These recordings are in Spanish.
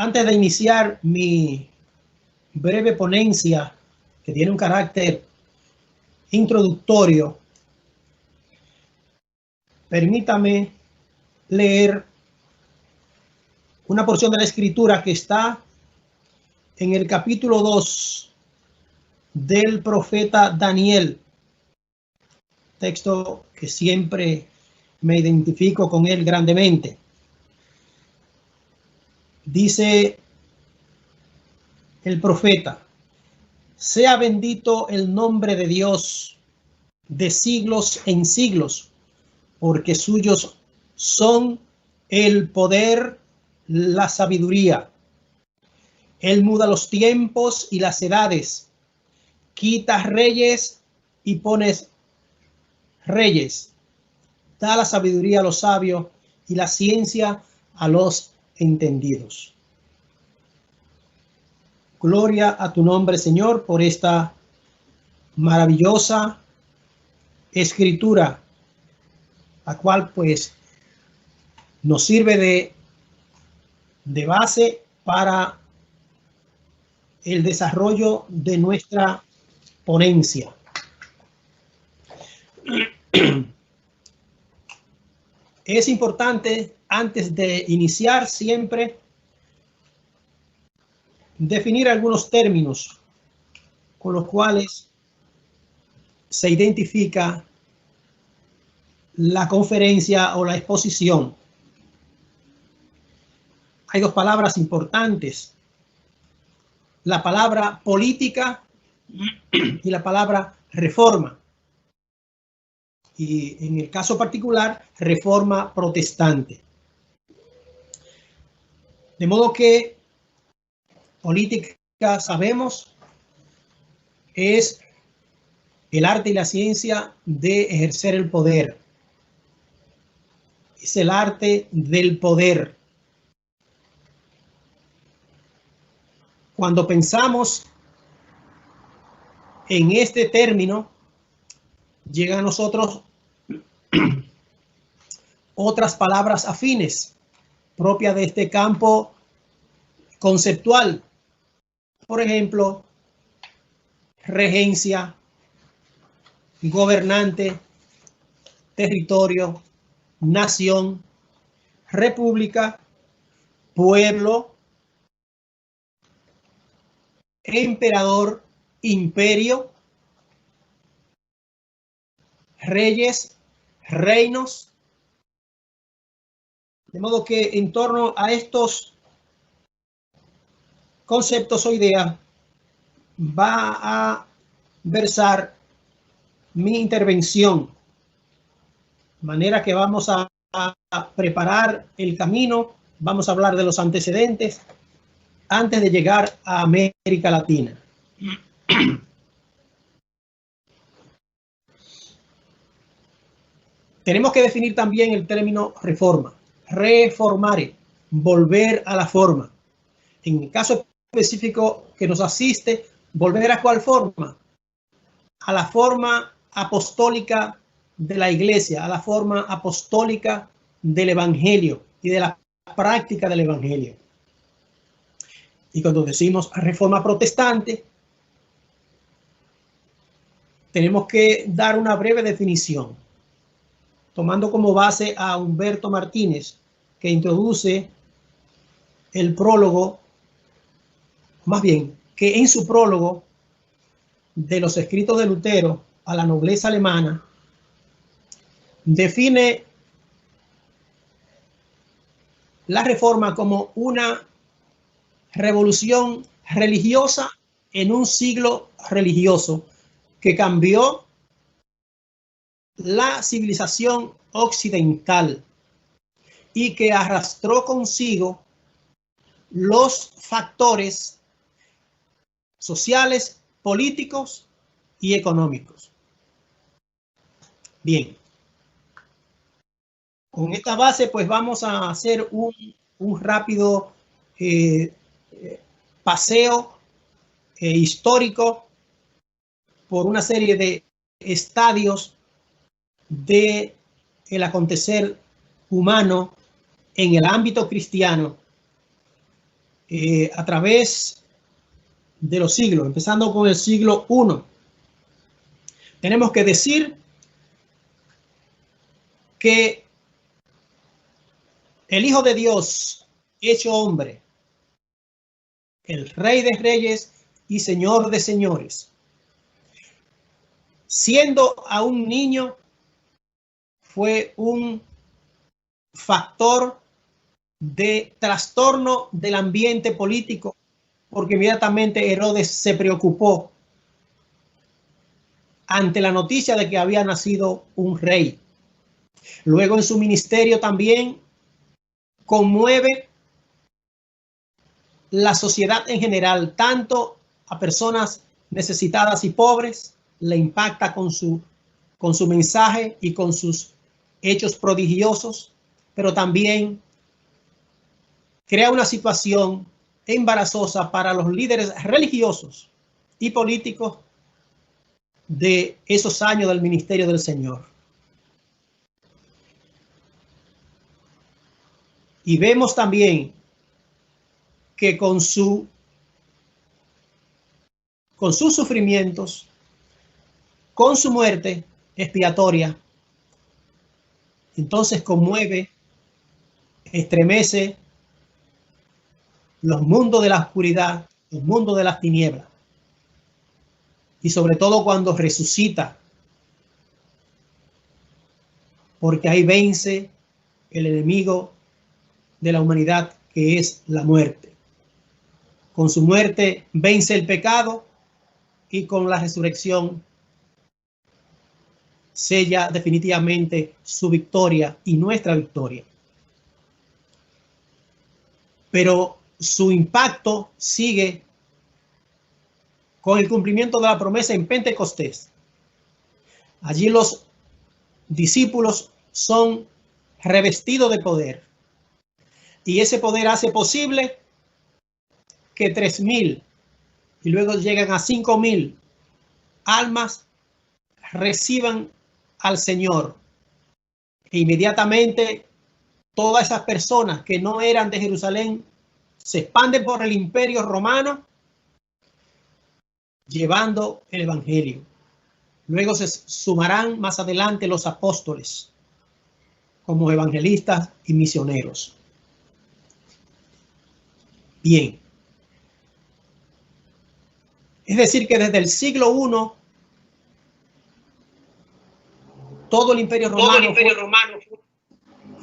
Antes de iniciar mi breve ponencia, que tiene un carácter introductorio, permítame leer una porción de la Escritura que está en el capítulo 2 del profeta Daniel, texto que siempre me identifico con él grandemente. Dice el profeta: sea bendito el nombre de Dios de siglos en siglos, porque suyos son el poder, la sabiduría. Él muda los tiempos y las edades, quita reyes y pones reyes, da la sabiduría a los sabios y la ciencia a los entendidos. Gloria a tu nombre, Señor, por esta maravillosa escritura, la cual pues nos sirve de base para el desarrollo de nuestra ponencia. Es importante, antes de iniciar, siempre definir algunos términos con los cuales se identifica la conferencia o la exposición. Hay dos palabras importantes: la palabra política y la palabra reforma. Y en el caso particular, reforma protestante. De modo que política, sabemos, es el arte y la ciencia de ejercer el poder. Es el arte del poder. Cuando pensamos en este término, llegan a nosotros otras palabras afines, propias de este campo conceptual. Por ejemplo, regencia, gobernante, territorio, nación, república, pueblo, emperador, imperio, reyes, reinos. De modo que en torno a estos conceptos o ideas va a versar mi intervención, de manera que vamos a preparar el camino. Vamos a hablar de los antecedentes antes de llegar a América Latina. Tenemos que definir también el término reforma. Reformare, volver a la forma. En el caso específico que nos asiste, ¿volver a cuál forma? A la forma apostólica de la Iglesia, a la forma apostólica del Evangelio y de la práctica del Evangelio. Y cuando decimos reforma protestante, tenemos que dar una breve definición, tomando como base a Humberto Martínez, que introduce el prólogo, más bien, que en su prólogo de los escritos de Lutero a la nobleza alemana, define la reforma como una revolución religiosa en un siglo religioso que cambió la civilización occidental y que arrastró consigo los factores sociales, políticos y económicos. Bien, con esta base pues vamos a hacer un rápido paseo histórico por una serie de estadios de el acontecer humano en el ámbito cristiano a través de los siglos, empezando con el siglo I, tenemos que decir que el Hijo de Dios, hecho hombre, el Rey de Reyes y Señor de Señores, siendo aún niño, fue un factor de trastorno del ambiente político, porque inmediatamente Herodes se preocupó ante la noticia de que había nacido un rey. Luego en su ministerio también conmueve la sociedad en general, tanto a personas necesitadas y pobres, le impacta con su mensaje y con sus hechos prodigiosos, pero también crea una situación embarazosa para los líderes religiosos y políticos de esos años del ministerio del Señor. Y vemos también que con sus sufrimientos, con su muerte expiatoria, entonces conmueve, estremece los mundos de la oscuridad, los mundos de las tinieblas. Y sobre todo cuando resucita, porque ahí vence el enemigo de la humanidad, que es la muerte. Con su muerte vence el pecado y con la resurrección sella definitivamente su victoria y nuestra victoria. Pero su impacto sigue con el cumplimiento de la promesa en Pentecostés. Allí los discípulos son revestidos de poder. Y ese poder hace posible que 3,000 y luego llegan a 5,000 almas reciban al Señor. E inmediatamente todas esas personas que no eran de Jerusalén se expanden por el imperio romano llevando el evangelio. Luego se sumarán más adelante los apóstoles como evangelistas y misioneros. Bien. Es decir, que desde el siglo I todo el imperio romano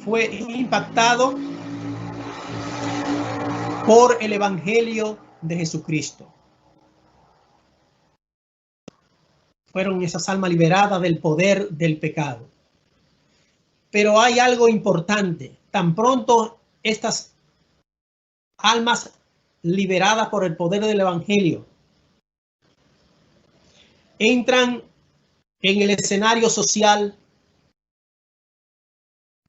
fue impactado por el evangelio de Jesucristo. Fueron esas almas liberadas del poder del pecado. Pero hay algo importante. Tan pronto estas almas liberadas por el poder del evangelio entran en el escenario social,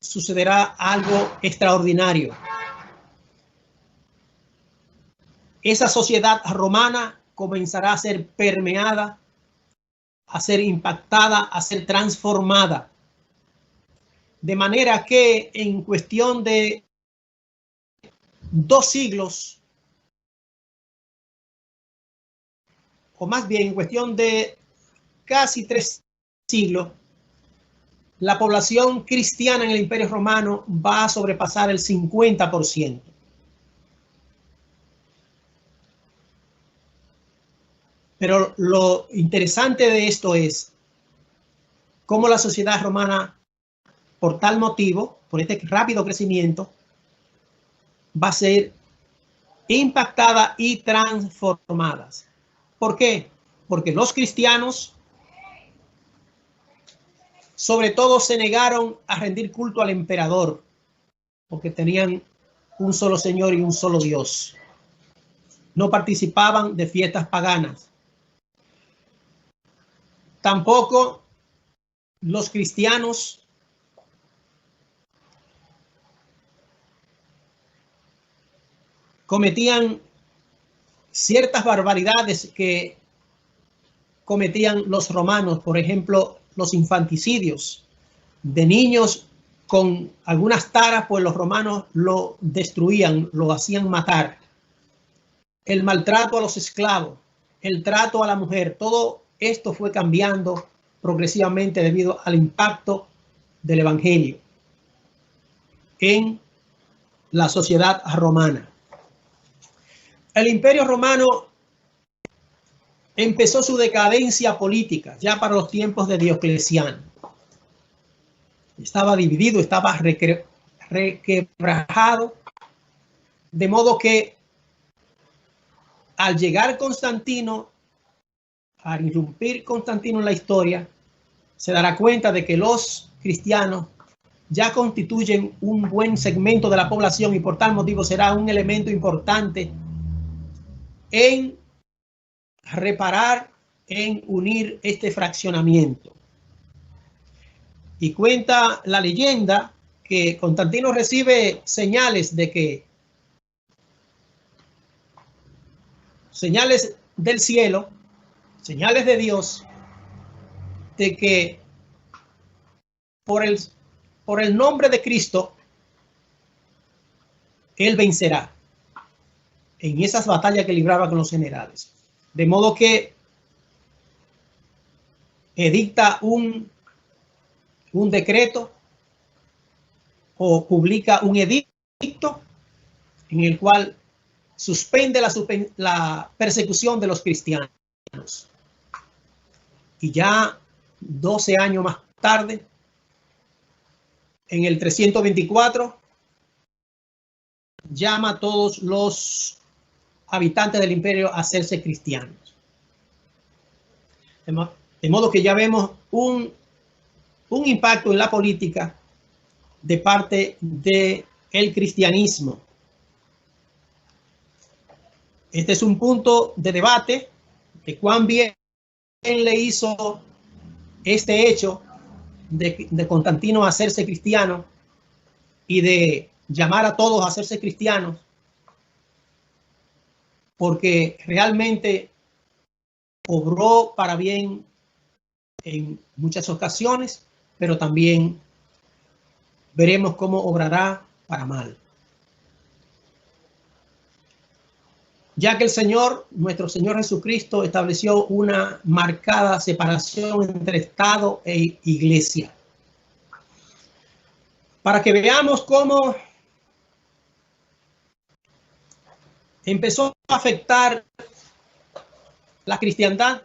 sucederá algo extraordinario. Esa sociedad romana comenzará a ser permeada, a ser impactada, a ser transformada. De manera que en cuestión de 2 siglos, o más bien en cuestión de casi 3 siglos, la población cristiana en el Imperio Romano va a sobrepasar el 50%. Pero lo interesante de esto es cómo la sociedad romana, por tal motivo, por este rápido crecimiento, va a ser impactada y transformada. ¿Por qué? Porque los cristianos, sobre todo, se negaron a rendir culto al emperador, porque tenían un solo Señor y un solo Dios. No participaban de fiestas paganas. Tampoco los cristianos cometían ciertas barbaridades que cometían los romanos, por ejemplo, los infanticidios de niños con algunas taras, pues los romanos lo destruían, lo hacían matar. el maltrato a los esclavos, el trato a la mujer, todo esto fue cambiando progresivamente debido al impacto del Evangelio en la sociedad romana. El Imperio Romano empezó su decadencia política ya para los tiempos de Diocleciano. Estaba dividido, estaba requebrajado, de modo que al llegar Constantino, al irrumpir Constantino en la historia, se dará cuenta de que los cristianos ya constituyen un buen segmento de la población y por tal motivo será un elemento importante en reparar, en unir este fraccionamiento. Y cuenta la leyenda que Constantino recibe señales del cielo, señales de Dios, de que por el nombre de Cristo, él vencerá en esas batallas que libraba con los generales. De modo que edicta un decreto o publica un edicto en el cual suspende la persecución de los cristianos. Y ya 12 años más tarde, en el 324, llama a todos los habitantes del imperio a hacerse cristianos. De modo que ya vemos un impacto en la política de parte del cristianismo. Este es un punto de debate de cuán bien le hizo este hecho de Constantino a hacerse cristiano y de llamar a todos a hacerse cristianos, porque realmente obró para bien en muchas ocasiones, pero también veremos cómo obrará para mal. Ya que el Señor, nuestro Señor Jesucristo, estableció una marcada separación entre Estado e Iglesia. Para que veamos cómo empezó a afectar la cristiandad,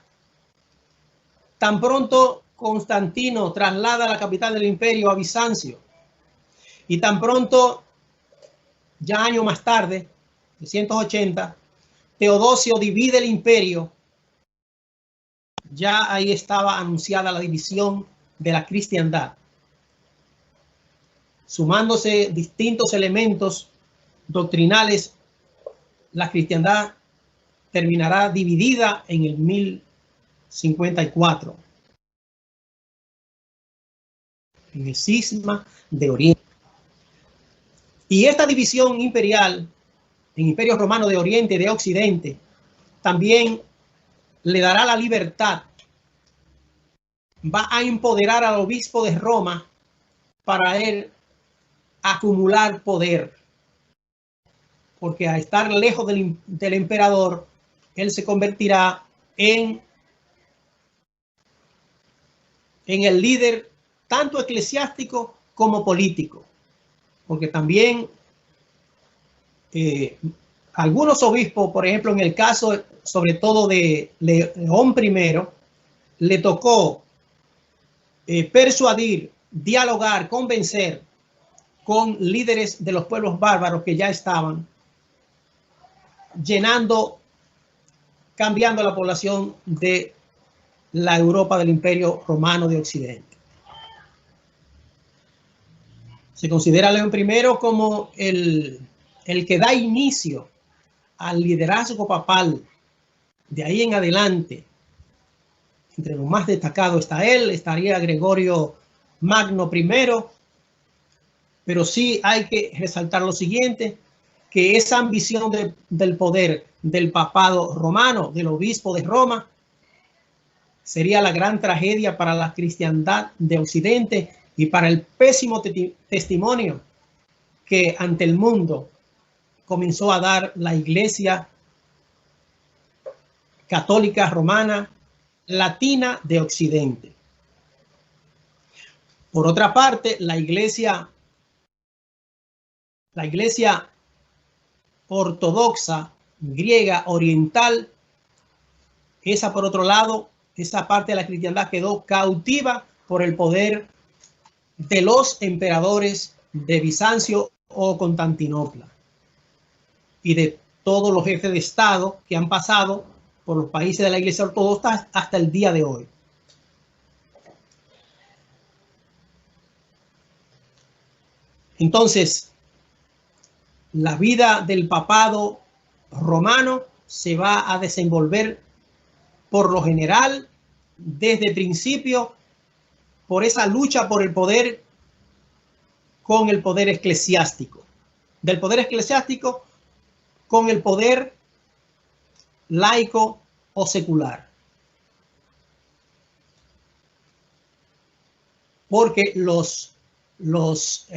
tan pronto Constantino traslada la capital del imperio a Bizancio, y tan pronto, ya años más tarde, 380, Teodosio divide el imperio, ya ahí estaba anunciada la división de la cristiandad, sumándose distintos elementos doctrinales. La cristiandad terminará dividida en el 1054, en el cisma de Oriente. Y esta división imperial en Imperio Romano de Oriente y de Occidente también le dará la libertad, va a empoderar al obispo de Roma para él acumular poder, porque al estar lejos del emperador, él se convertirá en el líder tanto eclesiástico como político, porque también algunos obispos, por ejemplo, en el caso sobre todo de León I, le tocó persuadir, dialogar, convencer con líderes de los pueblos bárbaros que ya estaban cambiando la población de la Europa del Imperio Romano de Occidente. Se considera a León I como el que da inicio al liderazgo papal. De ahí en adelante, entre los más destacados está él, estaría Gregorio Magno I, pero sí hay que resaltar lo siguiente, que esa ambición del poder del papado romano, del obispo de Roma, sería la gran tragedia para la cristiandad de Occidente y para el pésimo testimonio que ante el mundo comenzó a dar la Iglesia católica romana latina de Occidente. Por otra parte, la iglesia ortodoxa griega oriental, esa por otro lado, esa parte de la cristiandad quedó cautiva por el poder de los emperadores de Bizancio o Constantinopla y de todos los jefes de Estado que han pasado por los países de la iglesia ortodoxa hasta el día de hoy. Entonces, la vida del papado romano se va a desenvolver por lo general desde el principio por esa lucha por el poder con el poder eclesiástico, del poder eclesiástico con el poder laico o secular. Porque los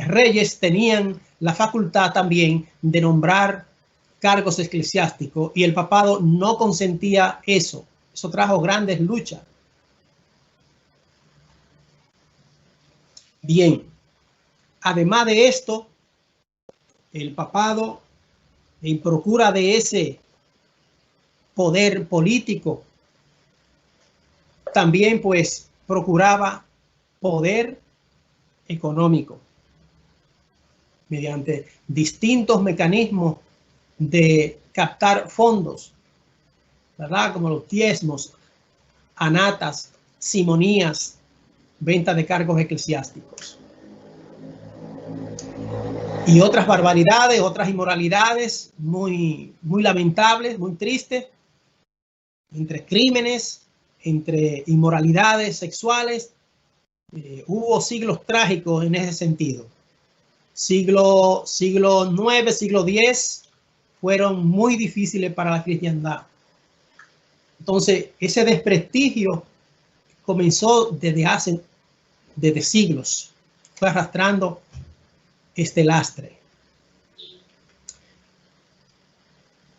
reyes tenían la facultad también de nombrar cargos eclesiásticos y el papado no consentía eso. Eso trajo grandes luchas. Bien, además de esto, el papado, en procura de ese poder político, también pues procuraba poder económico mediante distintos mecanismos de captar fondos, ¿verdad? Como los diezmos, anatas, simonías, venta de cargos eclesiásticos y otras barbaridades, otras inmoralidades muy lamentables, muy tristes, entre crímenes, entre inmoralidades sexuales. Hubo siglos trágicos en ese sentido. Siglo IX, siglo X fueron muy difíciles para la cristiandad. Entonces, ese desprestigio comenzó desde siglos, fue arrastrando este lastre.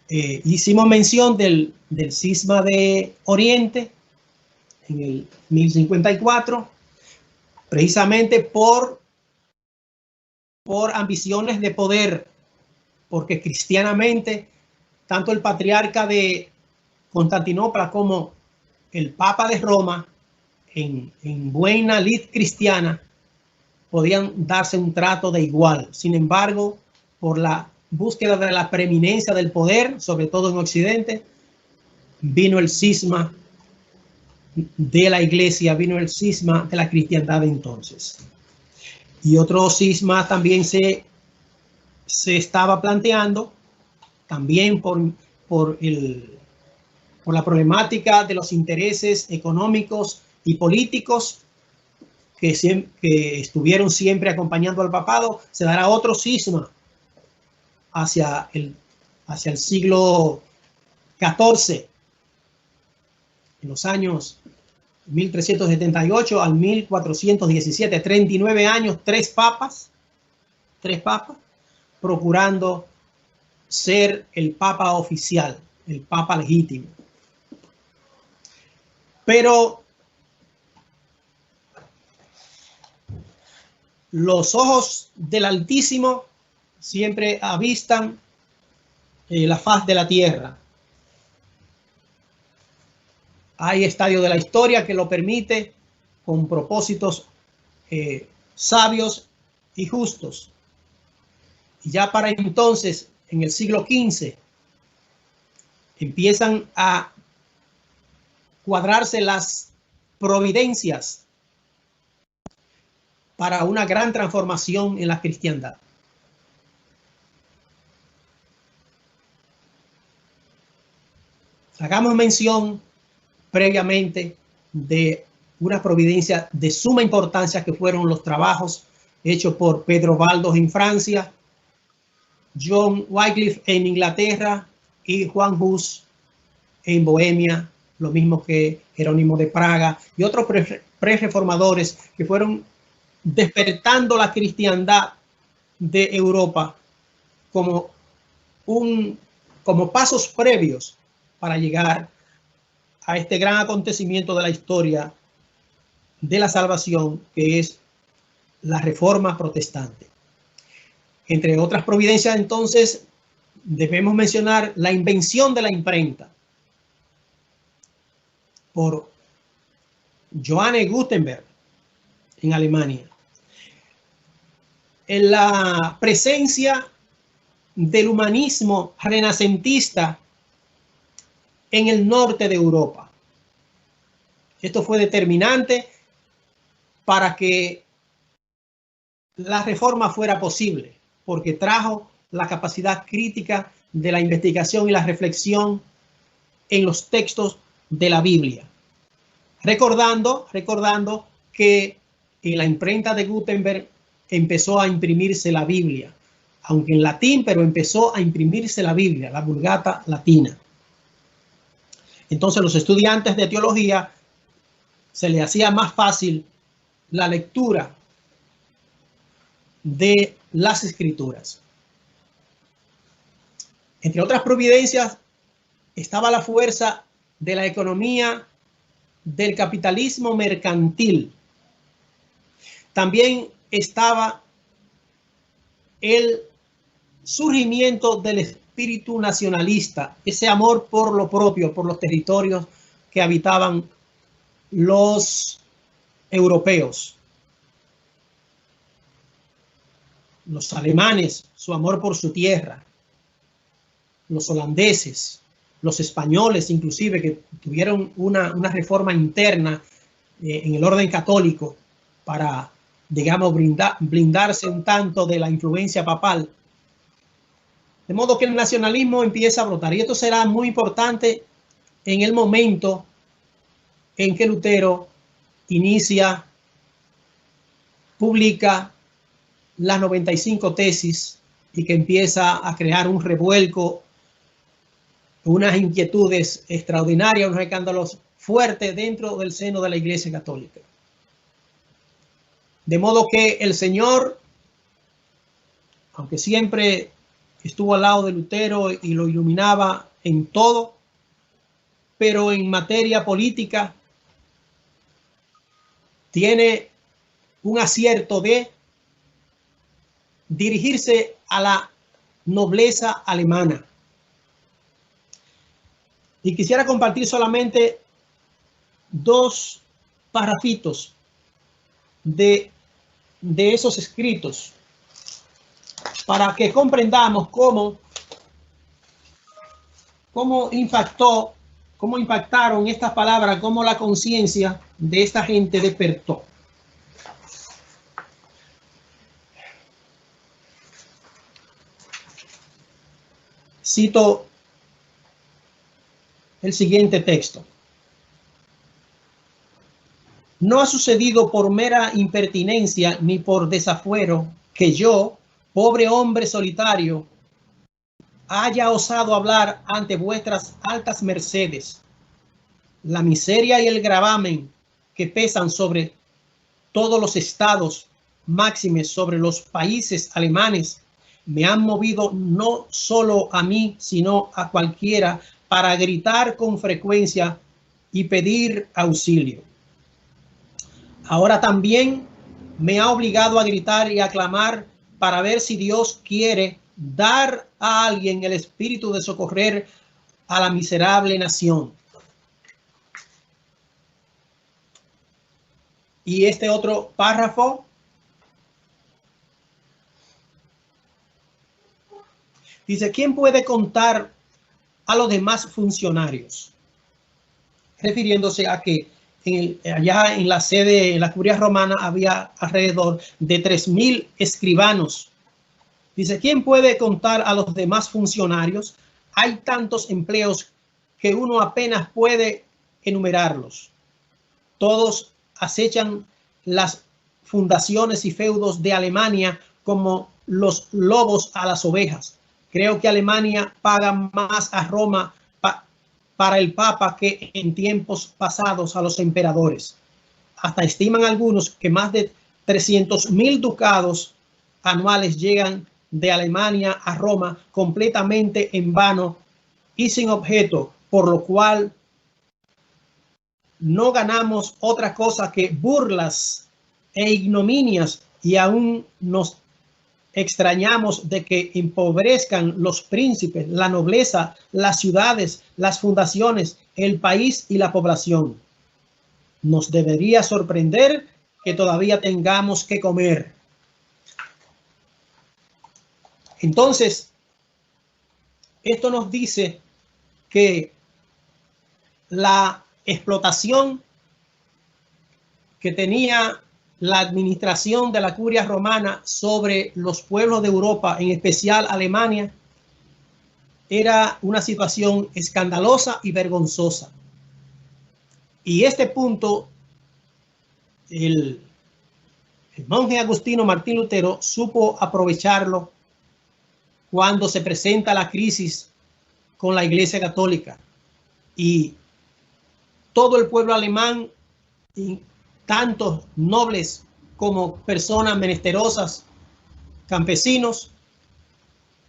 Hicimos mención del cisma de Oriente en el 1054, precisamente por ambiciones de poder, porque cristianamente tanto el patriarca de Constantinopla como el Papa de Roma, en buena lid cristiana, podían darse un trato de igual. Sin embargo, por la búsqueda de la preeminencia del poder, sobre todo en Occidente, vino el cisma de la iglesia, vino el cisma de la cristiandad entonces. Y otro cisma también se estaba planteando, también por la problemática de los intereses económicos y políticos que estuvieron siempre acompañando al papado. Se dará otro cisma hacia el siglo XIV, en los años 1378 al 1417, 39 años, tres papas, procurando ser el papa oficial, el papa legítimo. Pero los ojos del Altísimo siempre avistan la faz de la tierra. Hay estadios de la historia que lo permite con propósitos sabios y justos. Y ya para entonces, en el siglo XV, empiezan a cuadrarse las providencias para una gran transformación en la cristiandad. Hagamos mención previamente de una providencia de suma importancia que fueron los trabajos hechos por Pedro Baldos en Francia, John Wycliffe en Inglaterra y Juan Hus en Bohemia, lo mismo que Jerónimo de Praga y otros pre-reformadores que fueron despertando la cristiandad de Europa como pasos previos para llegar a este gran acontecimiento de la historia de la salvación, que es la Reforma Protestante. Entre otras providencias, entonces, debemos mencionar la invención de la imprenta por Johannes Gutenberg en Alemania. En la presencia del humanismo renacentista en el norte de Europa. Esto fue determinante para que la reforma fuera posible, porque trajo la capacidad crítica de la investigación y la reflexión en los textos de la Biblia. Recordando que en la imprenta de Gutenberg empezó a imprimirse la Biblia, aunque en latín, pero empezó a imprimirse la Biblia, la Vulgata latina. Entonces los estudiantes de teología se les hacía más fácil la lectura de las escrituras. Entre otras providencias estaba la fuerza de la economía del capitalismo mercantil. También estaba el surgimiento del espíritu nacionalista, ese amor por lo propio, por los territorios que habitaban los europeos. Los alemanes, su amor por su tierra. Los holandeses, los españoles inclusive, que tuvieron una reforma interna en el orden católico para, digamos, blindarse un tanto de la influencia papal. De modo que el nacionalismo empieza a brotar. Y esto será muy importante en el momento en que Lutero publica las 95 tesis y que empieza a crear un revuelco, unas inquietudes extraordinarias, unos escándalos fuertes dentro del seno de la Iglesia Católica. De modo que el Señor, aunque siempre estuvo al lado de Lutero y lo iluminaba en todo, pero en materia política tiene un acierto de dirigirse a la nobleza alemana. Y quisiera compartir solamente dos parrafitos de esos escritos para que comprendamos cómo impactaron estas palabras, cómo la conciencia de esta gente despertó. Cito el siguiente texto. No ha sucedido por mera impertinencia ni por desafuero que yo, pobre hombre solitario, haya osado hablar ante vuestras altas mercedes. La miseria y el gravamen que pesan sobre todos los estados, máximes sobre los países alemanes, me han movido no solo a mí, sino a cualquiera para gritar con frecuencia y pedir auxilio. Ahora también me ha obligado a gritar y a clamar para ver si Dios quiere dar a alguien el espíritu de socorrer a la miserable nación. Y este otro párrafo dice: ¿quién puede contar a los demás funcionarios? Refiriéndose a que allá en la sede, en la curia romana, había alrededor de 3.000 escribanos. Dice: ¿quién puede contar a los demás funcionarios? Hay tantos empleos que uno apenas puede enumerarlos. Todos acechan las fundaciones y feudos de Alemania como los lobos a las ovejas. Creo que Alemania paga más a Roma para el Papa que en tiempos pasados a los emperadores. Hasta estiman algunos que más de 300.000 ducados anuales llegan de Alemania a Roma completamente en vano y sin objeto, por lo cual no ganamos otra cosa que burlas e ignominias, y aún nos extrañamos de que empobrezcan los príncipes, la nobleza, las ciudades, las fundaciones, el país y la población. Nos debería sorprender que todavía tengamos que comer. Entonces, esto nos dice que la explotación que tenía la administración de la curia romana sobre los pueblos de Europa, en especial Alemania, era una situación escandalosa y vergonzosa. Y este punto, el monje agustino Martín Lutero supo aprovecharlo cuando se presenta la crisis con la Iglesia Católica. Y todo el pueblo alemán, y tantos nobles como personas menesterosas, campesinos,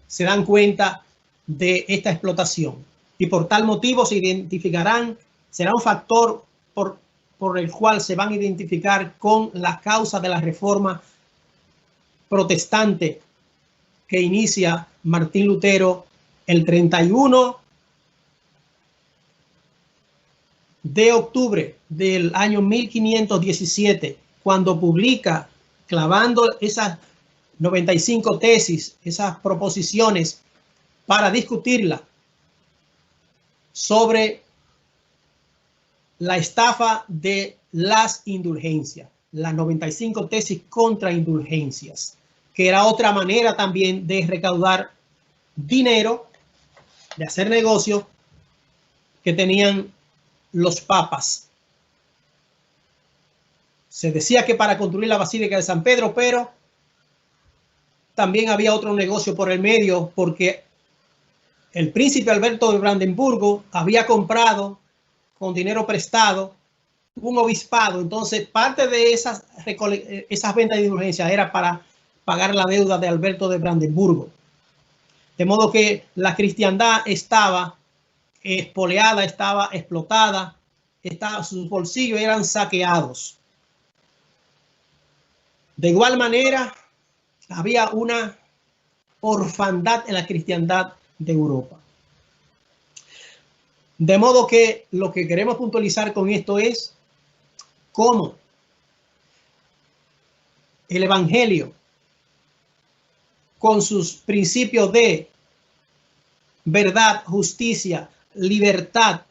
se dan cuenta de esta explotación. Y por tal motivo se identificarán, será un factor por el cual se van a identificar con la causa de la reforma protestante que inicia Martín Lutero el 31 de octubre del año 1517, cuando publica, clavando esas 95 tesis, esas proposiciones para discutirla sobre la estafa de las indulgencias, las 95 tesis contra indulgencias, que era otra manera también de recaudar dinero, de hacer negocio que tenían los papas. Se decía que para construir la Basílica de San Pedro, pero también había otro negocio por el medio, porque el príncipe Alberto de Brandenburgo había comprado con dinero prestado un obispado. Entonces, parte de esas ventas de indulgencia era para pagar la deuda de Alberto de Brandenburgo. De modo que la cristiandad estaba espoleada, estaba explotada, sus bolsillos eran saqueados. De igual manera, había una orfandad en la cristiandad de Europa. De modo que lo que queremos puntualizar con esto es cómo el Evangelio, con sus principios de verdad, justicia, libertad,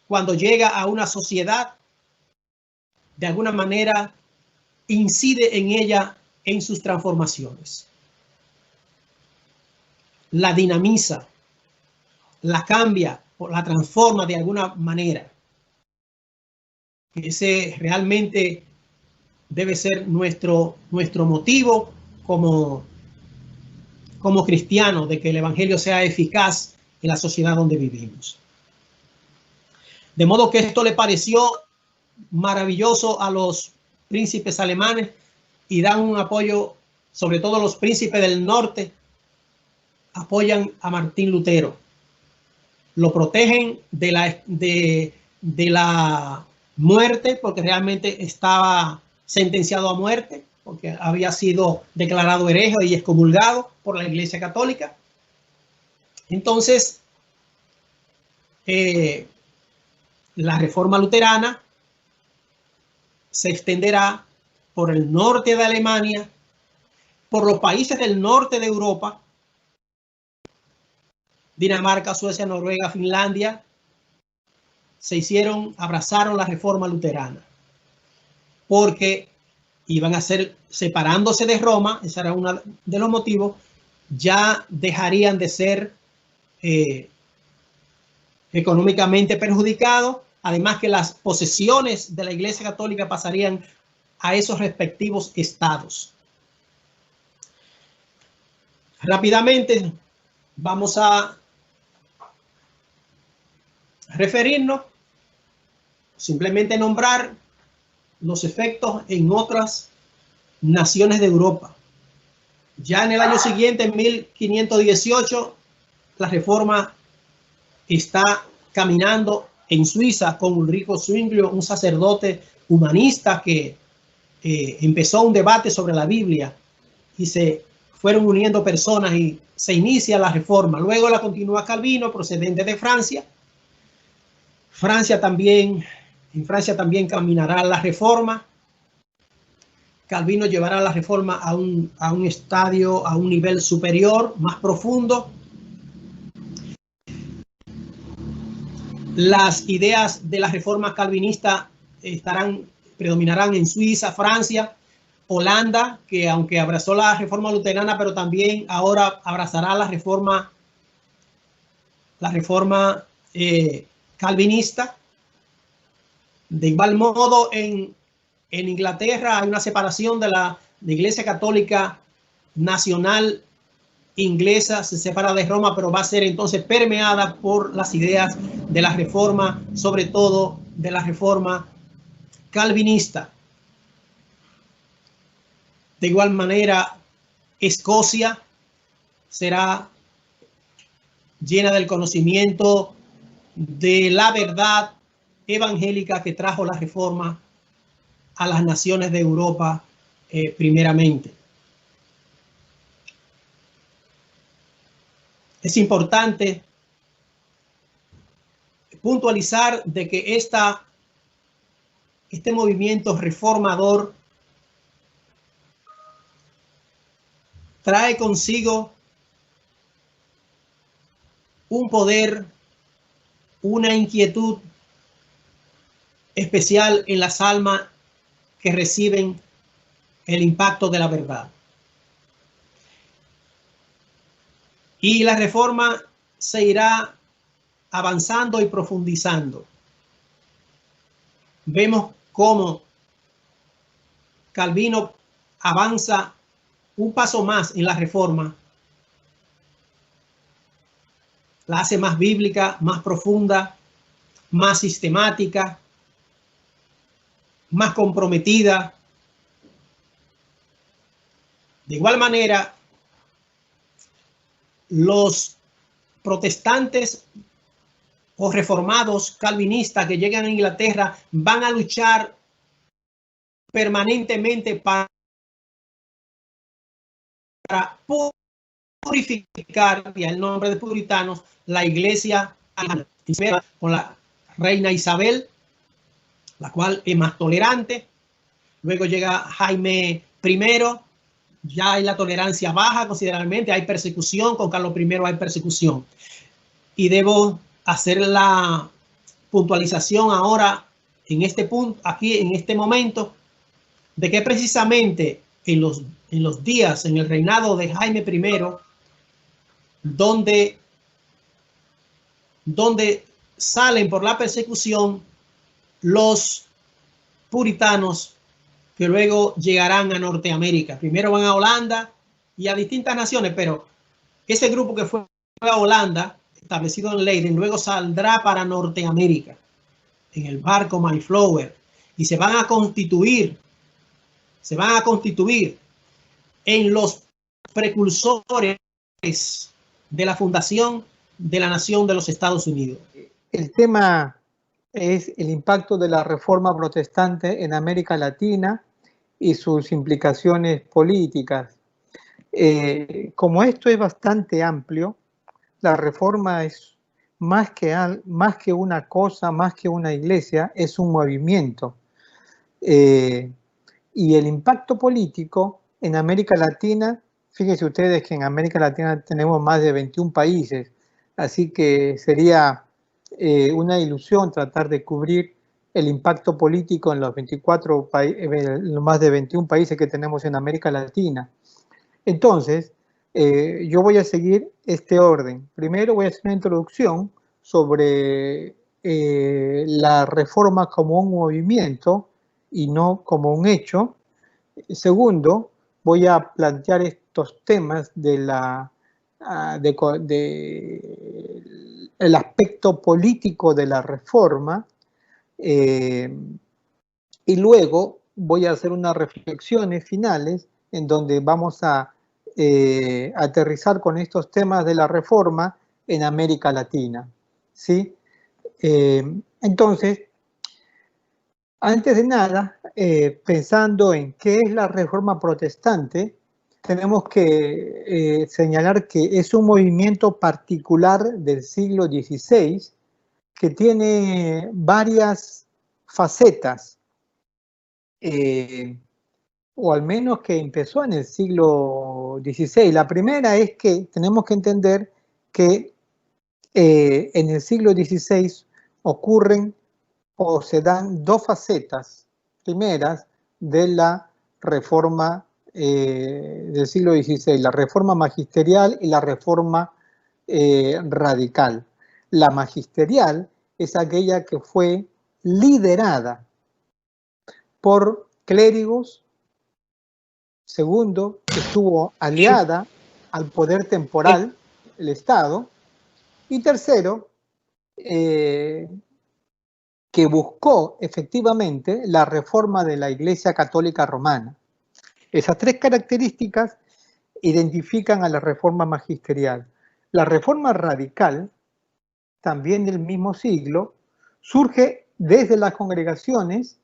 cuando llega a una sociedad, de alguna manera incide en ella en sus transformaciones. La dinamiza, la cambia, la transforma de alguna manera. Ese realmente debe ser nuestro motivo como cristianos, de que el Evangelio sea eficaz en la sociedad donde vivimos. De modo que esto le pareció maravilloso a los príncipes alemanes y dan un apoyo, sobre todo los príncipes del norte, apoyan a Martín Lutero. Lo protegen de la muerte, porque realmente estaba sentenciado a muerte, porque había sido declarado hereje y excomulgado por la Iglesia Católica. Entonces, la reforma luterana se extenderá por el norte de Alemania, por los países del norte de Europa, Dinamarca, Suecia, Noruega, Finlandia, abrazaron la reforma luterana, porque iban a ser, separándose de Roma, ese era uno de los motivos, ya dejarían de ser económicamente perjudicados, además que las posesiones de la Iglesia Católica pasarían a esos respectivos estados. Rápidamente vamos a referirnos, simplemente nombrar los efectos en otras naciones de Europa. Ya en el año siguiente, en 1518, la reforma está caminando en Suiza con Ulrico Zwinglio, un sacerdote humanista que empezó un debate sobre la Biblia y se fueron uniendo personas y se inicia la reforma. Luego la continúa Calvino, procedente de Francia. En Francia también caminará la reforma. Calvino llevará la reforma a un estadio, a un nivel superior, más profundo. Las ideas de la reforma calvinista predominarán en Suiza, Francia, Holanda, que aunque abrazó la reforma luterana, pero también ahora abrazará la reforma calvinista. De igual modo, en Inglaterra hay una separación de la Iglesia Católica Nacional inglesa, se separa de Roma, pero va a ser entonces permeada por las ideas de la reforma, sobre todo de la reforma calvinista. De igual manera, Escocia será llena del conocimiento de la verdad evangélica que trajo la reforma a las naciones de Europa primeramente. Es importante puntualizar de que este movimiento reformador trae consigo un poder, una inquietud especial en las almas que reciben el impacto de la verdad. Y la reforma se irá avanzando y profundizando. Vemos cómo Calvino avanza un paso más en la reforma, la hace más bíblica, más profunda, más sistemática, más comprometida. De igual manera, los protestantes o reformados calvinistas que llegan a Inglaterra van a luchar permanentemente para purificar, y el nombre de puritanos, la iglesia con la reina Isabel, la cual es más tolerante. Luego llega Jaime I, ya hay la tolerancia baja considerablemente, hay persecución, con Carlos I hay persecución. Y debo hacer la puntualización ahora, en este punto, aquí en este momento, de que precisamente en los días, en el reinado de Jaime I, donde salen por la persecución los puritanos que luego llegarán a Norteamérica. Primero van a Holanda y a distintas naciones, pero ese grupo que fue a Holanda, establecido en Leiden, luego saldrá para Norteamérica en el barco Mayflower y se van a constituir en los precursores de la fundación de la nación de los Estados Unidos. El tema es el impacto de la reforma protestante en América Latina y sus implicaciones políticas. Como esto es bastante amplio, la reforma es más que una cosa, más que una iglesia, es un movimiento. Y el impacto político en América Latina, fíjense ustedes que en América Latina tenemos más de 21 países, así que sería una ilusión tratar de cubrir el impacto político en los más de 21 países que tenemos en América Latina. Entonces, yo voy a seguir este orden. Primero voy a hacer una introducción sobre la reforma como un movimiento y no como un hecho. Segundo, voy a plantear estos temas el aspecto político de la reforma y luego voy a hacer unas reflexiones finales en donde vamos a aterrizar con estos temas de la reforma en América Latina, ¿sí? Entonces, antes de nada, pensando en qué es la Reforma Protestante, tenemos que señalar que es un movimiento particular del siglo XVI que tiene varias facetas, o al menos que empezó en el siglo XVI. La primera es que tenemos que entender que en el siglo XVI ocurren o se dan dos facetas primeras de la reforma del siglo XVI, la reforma magisterial y la reforma radical. La magisterial es aquella que fue liderada por clérigos. Segundo, estuvo aliada al poder temporal, el Estado. Y tercero, que buscó efectivamente la reforma de la Iglesia Católica Romana. Esas tres características identifican a la reforma magisterial. La reforma radical, también del mismo siglo, surge desde las congregaciones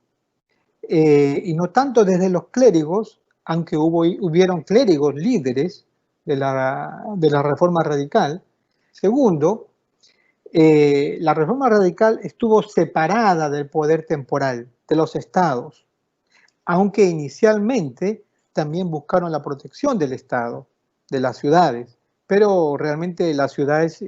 y no tanto desde los clérigos, aunque hubieron clérigos líderes de la reforma radical. Segundo, la reforma radical estuvo separada del poder temporal, de los estados, aunque inicialmente también buscaron la protección del Estado, de las ciudades, pero realmente las ciudades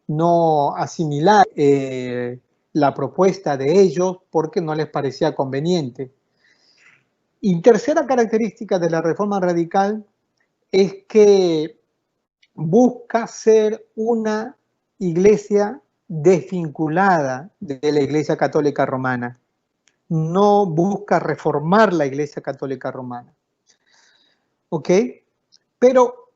no asimilaron la propuesta de ellos porque no les parecía conveniente. Y tercera característica de la reforma radical es que busca ser una iglesia desvinculada de la Iglesia Católica Romana. No busca reformar la Iglesia Católica Romana. ¿Ok? Pero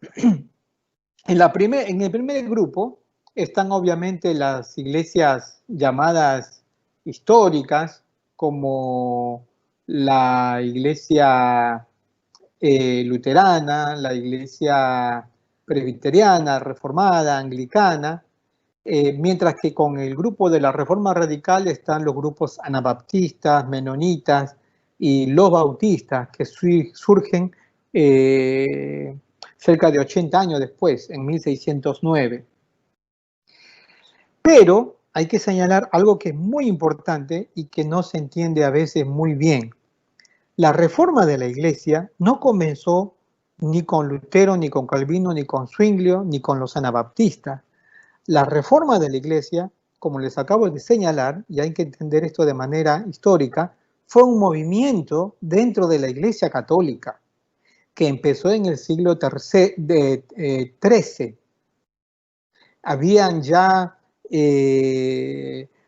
en el primer grupo están obviamente las iglesias llamadas históricas, como la iglesia luterana, la iglesia presbiteriana, reformada, anglicana, mientras que con el grupo de la Reforma Radical están los grupos anabaptistas, menonitas y los bautistas, que surgen cerca de 80 años después, en 1609. Pero hay que señalar algo que es muy importante y que no se entiende a veces muy bien. La reforma de la Iglesia no comenzó ni con Lutero, ni con Calvino, ni con Zwinglio, ni con los anabaptistas. La reforma de la Iglesia, como les acabo de señalar, y hay que entender esto de manera histórica, fue un movimiento dentro de la Iglesia Católica que empezó en el siglo XIII. Habían ya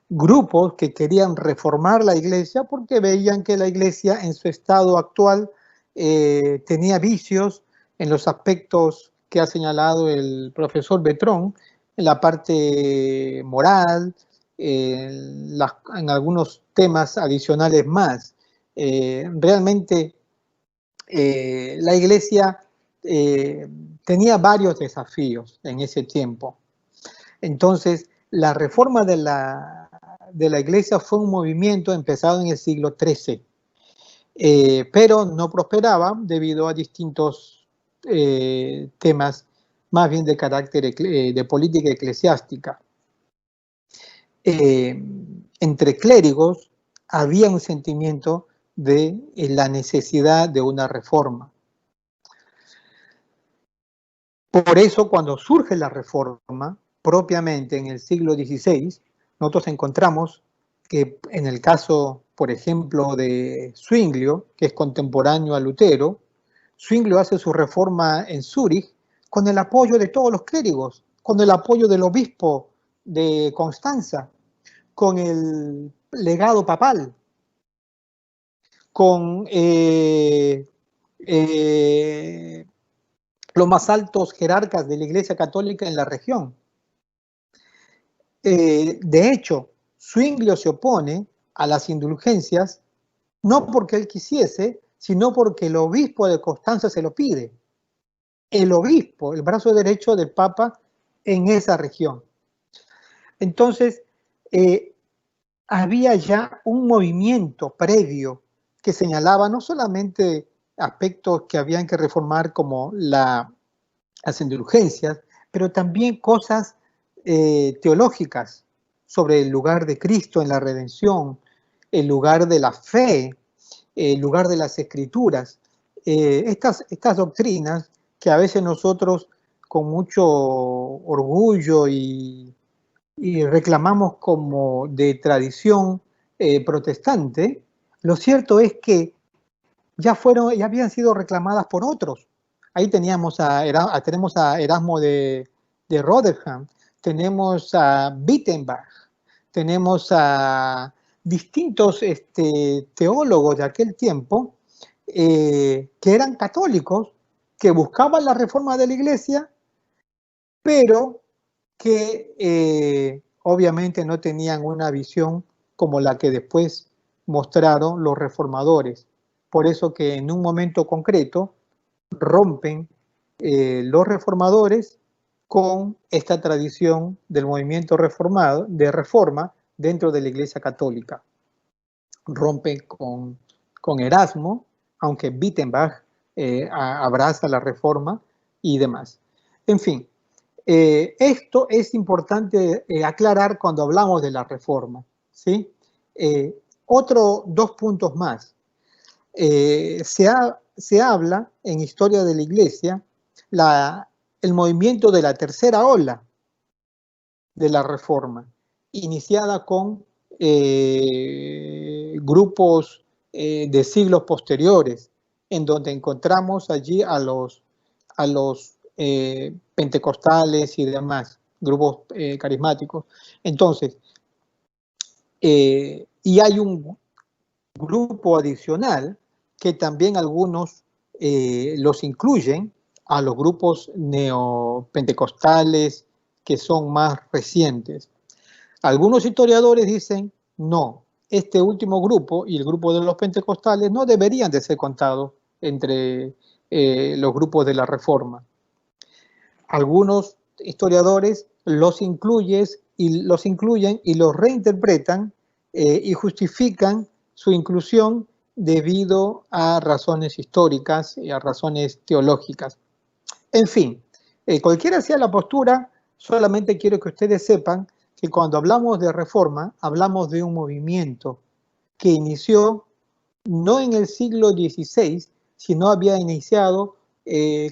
grupos que querían reformar la Iglesia porque veían que la Iglesia en su estado actual tenía vicios en los aspectos que ha señalado el profesor Betrón, en la parte moral, en algunos temas adicionales más. Realmente la Iglesia tenía varios desafíos en ese tiempo. Entonces, la reforma de la Iglesia fue un movimiento empezado en el siglo XIII, pero no prosperaba debido a distintos temas más bien de carácter de política eclesiástica. Entre clérigos había un sentimiento de la necesidad de una reforma. Por eso, cuando surge la reforma, propiamente en el siglo XVI, nosotros encontramos que en el caso, por ejemplo, de Zwinglio, que es contemporáneo a Lutero, Zwinglio hace su reforma en Zúrich con el apoyo de todos los clérigos, con el apoyo del obispo de Constanza, con el legado papal, con los más altos jerarcas de la Iglesia Católica en la región. De hecho, Zwinglio se opone a las indulgencias no porque él quisiese, sino porque el obispo de Constanza se lo pide. El obispo, el brazo derecho del Papa en esa región. Entonces, había ya un movimiento previo que señalaba no solamente aspectos que habían que reformar como las indulgencias, pero también cosas teológicas sobre el lugar de Cristo en la redención, el lugar de la fe, el lugar de las escrituras. Estas doctrinas que a veces nosotros con mucho orgullo y reclamamos como de tradición protestante, lo cierto es que ya habían sido reclamadas por otros. Ahí tenemos a Erasmo de Rotterdam, tenemos a Wittenberg, tenemos a distintos teólogos de aquel tiempo que eran católicos, que buscaban la reforma de la iglesia, pero que obviamente no tenían una visión como la que después mostraron los reformadores. Por eso que en un momento concreto rompen los reformadores con esta tradición del movimiento reformado, de reforma dentro de la Iglesia Católica. Rompen con Erasmo, aunque Wittenberg abraza la reforma y demás. En fin, esto es importante aclarar cuando hablamos de la reforma, ¿sí? Dos puntos más. Se habla en historia de la Iglesia el movimiento de la tercera ola de la reforma, iniciada con grupos de siglos posteriores, en donde encontramos allí a los pentecostales y demás, grupos carismáticos. Entonces, y hay un grupo adicional que también algunos los incluyen a los grupos neopentecostales que son más recientes. Algunos historiadores dicen, no, este último grupo y el grupo de los pentecostales no deberían de ser contados entre los grupos de la Reforma. Algunos historiadores los incluyen y los reinterpretan y justifican su inclusión debido a razones históricas y a razones teológicas. En fin, cualquiera sea la postura, solamente quiero que ustedes sepan que cuando hablamos de reforma, hablamos de un movimiento que inició no en el siglo XVI, sino había iniciado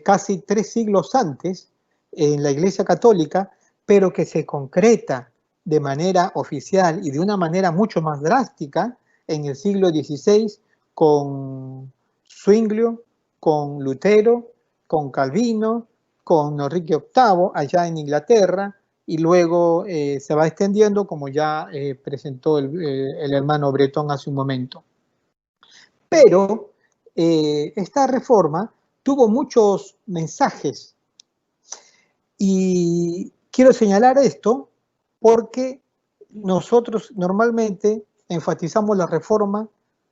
casi 3 siglos antes en la Iglesia Católica, pero que se concreta de manera oficial y de una manera mucho más drástica en el siglo XVI con Zwinglio, con Lutero, con Calvino, con Enrique VIII allá en Inglaterra, y luego se va extendiendo, como ya presentó el hermano Bretón hace un momento. Pero esta reforma tuvo muchos mensajes y quiero señalar esto porque nosotros normalmente enfatizamos la reforma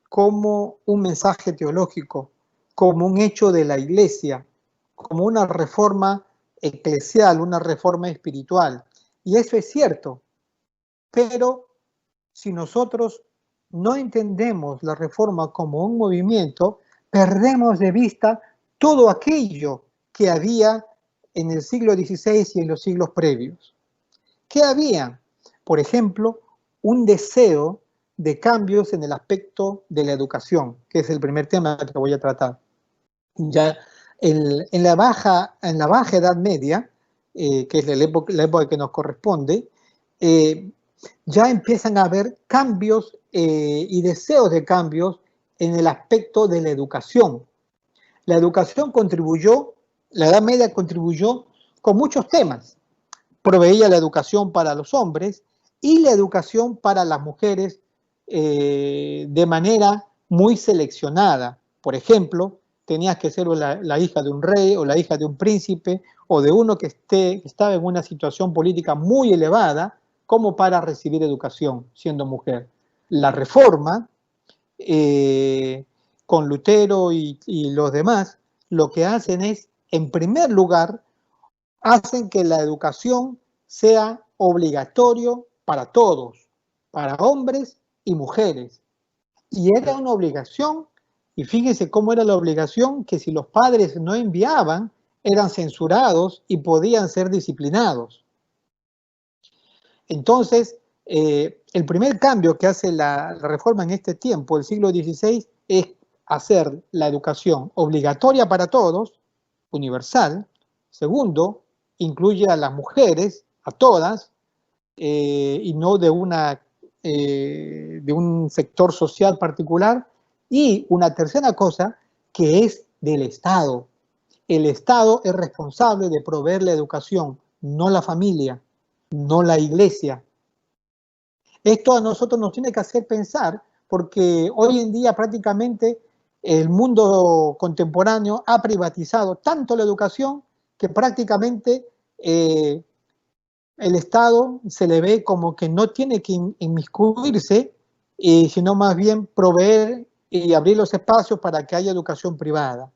como un mensaje teológico, como un hecho de la Iglesia, como una reforma eclesial, una reforma espiritual. Y eso es cierto, pero si nosotros no entendemos la reforma como un movimiento, perdemos de vista todo aquello que había en el siglo XVI y en los siglos previos. ¿Qué había? Por ejemplo, un deseo de cambios en el aspecto de la educación, que es el primer tema que voy a tratar. Ya en la baja Edad Media, que es la época que nos corresponde, ya empiezan a haber cambios y deseos de cambios en el aspecto de la educación. La educación contribuyó, la Edad Media contribuyó con muchos temas. Proveía la educación para los hombres y la educación para las mujeres de manera muy seleccionada. Por ejemplo, tenías que ser la hija de un rey o la hija de un príncipe o de uno que estaba en una situación política muy elevada como para recibir educación siendo mujer. La Reforma, con Lutero y los demás, lo que hacen es, en primer lugar, hacen que la educación sea obligatorio para todos, para hombres y mujeres. Y era una obligación, y fíjense cómo era la obligación, que si los padres no enviaban, eran censurados y podían ser disciplinados. Entonces, el primer cambio que hace la reforma en este tiempo, el siglo XVI, es hacer la educación obligatoria para todos, universal. Segundo, incluye a las mujeres, a todas, y no de un sector social particular. Y una tercera cosa, que es del Estado. El Estado es responsable de proveer la educación, no la familia, no la iglesia. Esto a nosotros nos tiene que hacer pensar, porque hoy en día prácticamente el mundo contemporáneo ha privatizado tanto la educación que prácticamente el Estado se le ve como que no tiene que inmiscuirse, sino más bien proveer y abrir los espacios para que haya educación privada,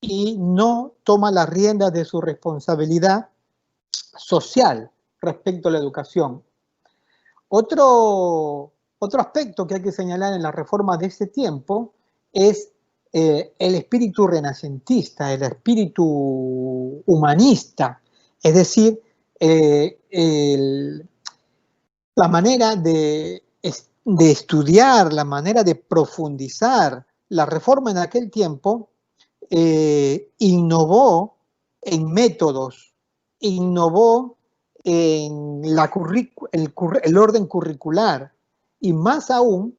y no toma las riendas de su responsabilidad social respecto a la educación. Otro aspecto que hay que señalar en la reforma de este tiempo es el espíritu renacentista, el espíritu humanista, es decir, la manera de estudiar, la manera de profundizar. La reforma en aquel tiempo innovó en métodos, innovó en el orden curricular, y más aún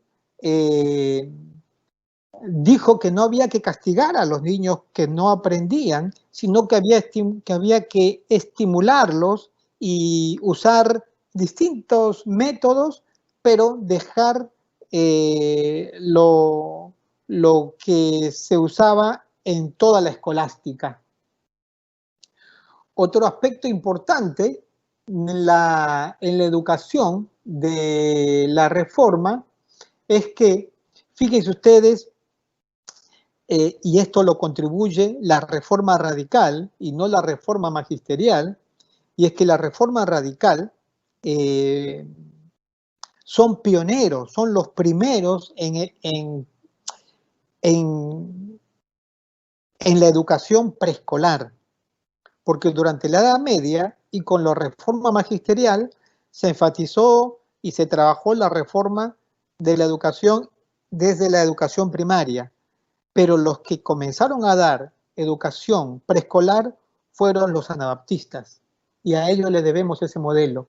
dijo que no había que castigar a los niños que no aprendían, sino que había que estimularlos y usar distintos métodos, pero dejar lo que se usaba en toda la escolástica. Otro aspecto importante en la educación de la reforma es que, fíjense ustedes, y esto lo contribuye la reforma radical y no la reforma magisterial, y es que la reforma radical son pioneros, son los primeros en la educación preescolar, porque durante la Edad Media y con la reforma magisterial se enfatizó y se trabajó la reforma de la educación desde la educación primaria, pero los que comenzaron a dar educación preescolar fueron los anabaptistas, y a ellos les debemos ese modelo.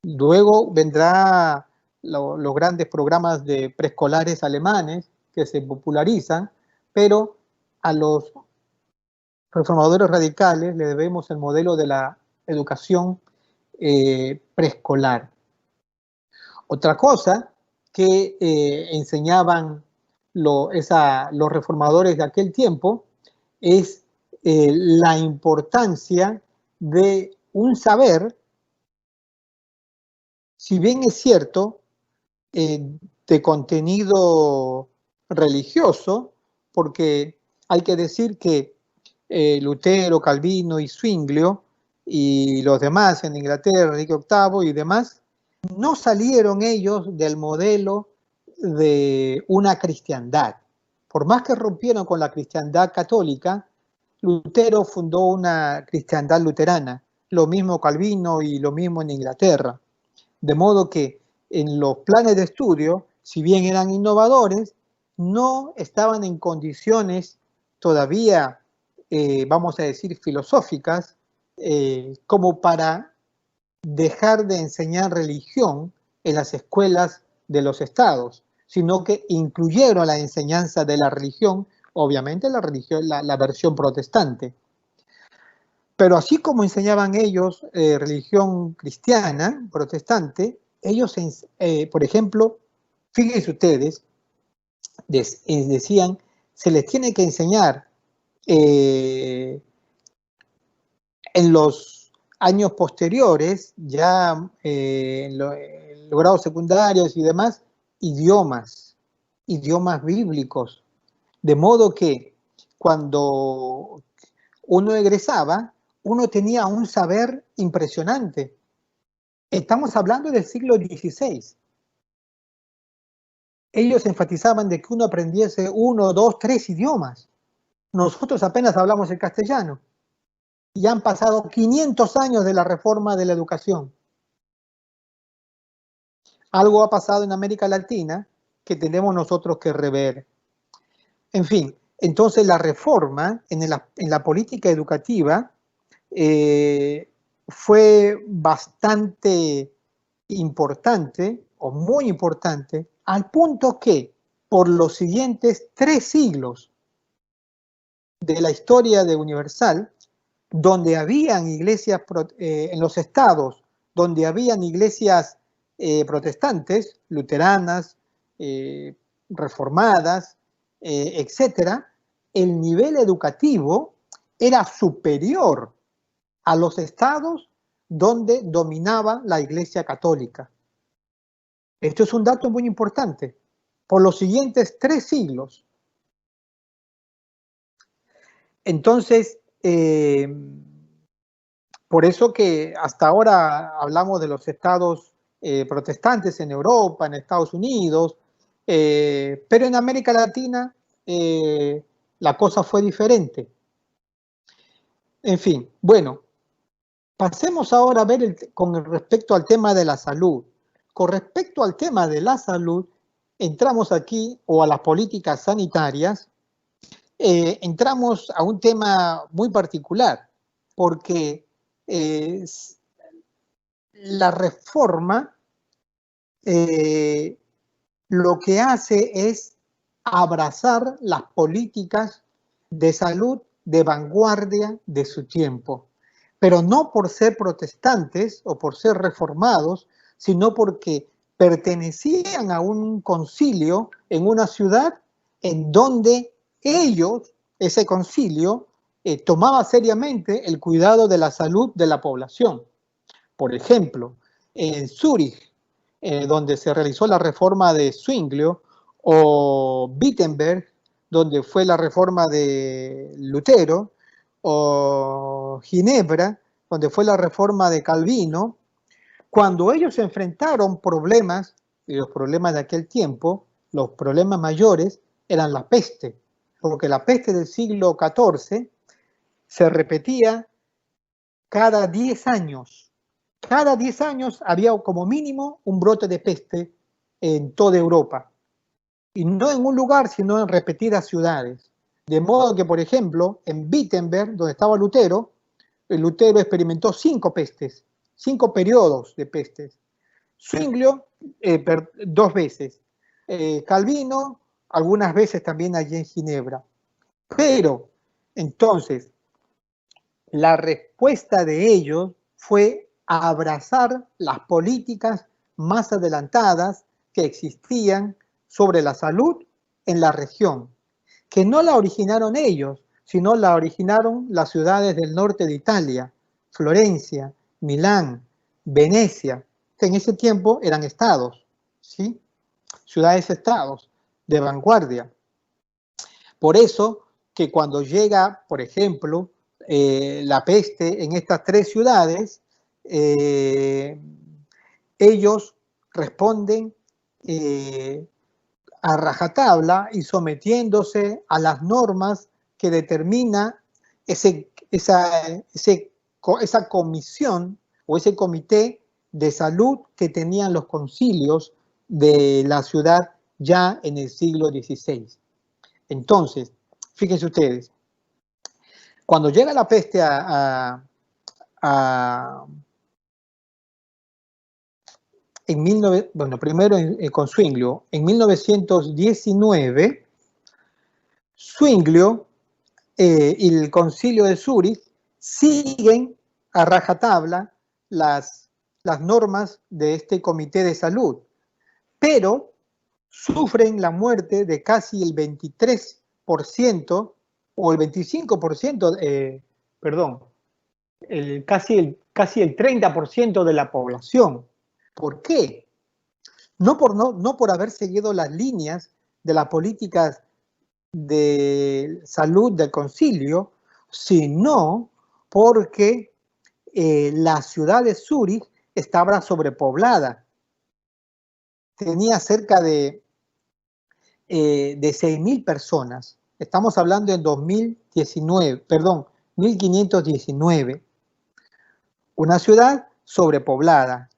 Luego vendrá los grandes programas de preescolares alemanes que se popularizan, pero a los reformadores radicales le debemos el modelo de la educación preescolar. Otra cosa que enseñaban los reformadores de aquel tiempo es la importancia de un saber, si bien es cierto, de contenido religioso, porque hay que decir que Lutero, Calvino y Zwinglio y los demás en Inglaterra, Enrique VIII y demás, no salieron ellos del modelo de una cristiandad. Por más que rompieron con la cristiandad católica, Lutero fundó una cristiandad luterana, lo mismo Calvino y lo mismo en Inglaterra. De modo que en los planes de estudio, si bien eran innovadores, no estaban en condiciones todavía, vamos a decir, filosóficas, como para dejar de enseñar religión en las escuelas de los estados, sino que incluyeron la enseñanza de la religión, obviamente la versión protestante. Pero así como enseñaban ellos religión cristiana, protestante, ellos, por ejemplo, fíjense ustedes, decían, se les tiene que enseñar en los años posteriores, ya en los grados secundarios y demás, idiomas bíblicos, de modo que cuando uno egresaba, uno tenía un saber impresionante, Estamos hablando del siglo XVI. Ellos enfatizaban de que uno aprendiese 1, 2, 3 idiomas. Nosotros apenas hablamos el castellano. Y han pasado 500 años de la reforma de la educación. Algo ha pasado en América Latina que tenemos nosotros que rever. En fin, entonces la reforma en la política educativa fue bastante importante o muy importante, al punto que por los siguientes 3 siglos de la historia de Universal, donde habían iglesias en los estados, donde habían iglesias protestantes, luteranas, reformadas, etcétera, el nivel educativo era superior a los estados donde dominaba la Iglesia Católica. Esto es un dato muy importante. Por los siguientes 3 siglos. Entonces, por eso que hasta ahora hablamos de los estados protestantes en Europa, en Estados Unidos, pero en América Latina la cosa fue diferente. En fin, bueno, pasemos ahora a ver con respecto al tema de la salud. Con respecto al tema de la salud, entramos aquí, o a las políticas sanitarias, entramos a un tema muy particular, porque la reforma lo que hace es abrazar las políticas de salud de vanguardia de su tiempo, pero no por ser protestantes o por ser reformados, sino porque pertenecían a un concilio en una ciudad en donde ellos, ese concilio, tomaba seriamente el cuidado de la salud de la población. Por ejemplo, en Zúrich, donde se realizó la reforma de Zwinglio, o Wittenberg, donde fue la reforma de Lutero, o Ginebra, donde fue la reforma de Calvino. Cuando ellos enfrentaron problemas, y los problemas de aquel tiempo, los problemas mayores, eran la peste, porque la peste del siglo XIV se repetía cada 10 años. Cada 10 años había como mínimo un brote de peste en toda Europa. Y no en un lugar, sino en repetidas ciudades. De modo que, por ejemplo, en Wittenberg, donde estaba Lutero, Lutero experimentó 5 pestes, 5 periodos de pestes. Zwinglio, 2 veces. Calvino, algunas veces también allí en Ginebra. Pero, entonces, la respuesta de ellos fue a abrazar las políticas más adelantadas que existían sobre la salud en la región, que no la originaron ellos, sino la originaron las ciudades del norte de Italia, Florencia, Milán, Venecia, que en ese tiempo eran estados, ¿sí? Ciudades-estados de vanguardia. Por eso que cuando llega, por ejemplo, la peste en estas 3 ciudades, ellos responden a rajatabla y sometiéndose a las normas que determina esa comisión o ese comité de salud que tenían los concilios de la ciudad ya en el siglo XVI. Entonces, fíjense ustedes, cuando llega la peste primero con Zwinglio, en 1919, Zwinglio y el concilio de Zúrich siguen a rajatabla las normas de este comité de salud, pero sufren la muerte de casi el 23% o el 25%, casi el 30% de la población. ¿Por qué? No por haber seguido las líneas de las políticas de salud del concilio, sino porque la ciudad de Zúrich estaba sobrepoblada. Tenía cerca de 6.000 personas. Estamos hablando en 2019, perdón, 1519. Una ciudad sobrepoblada.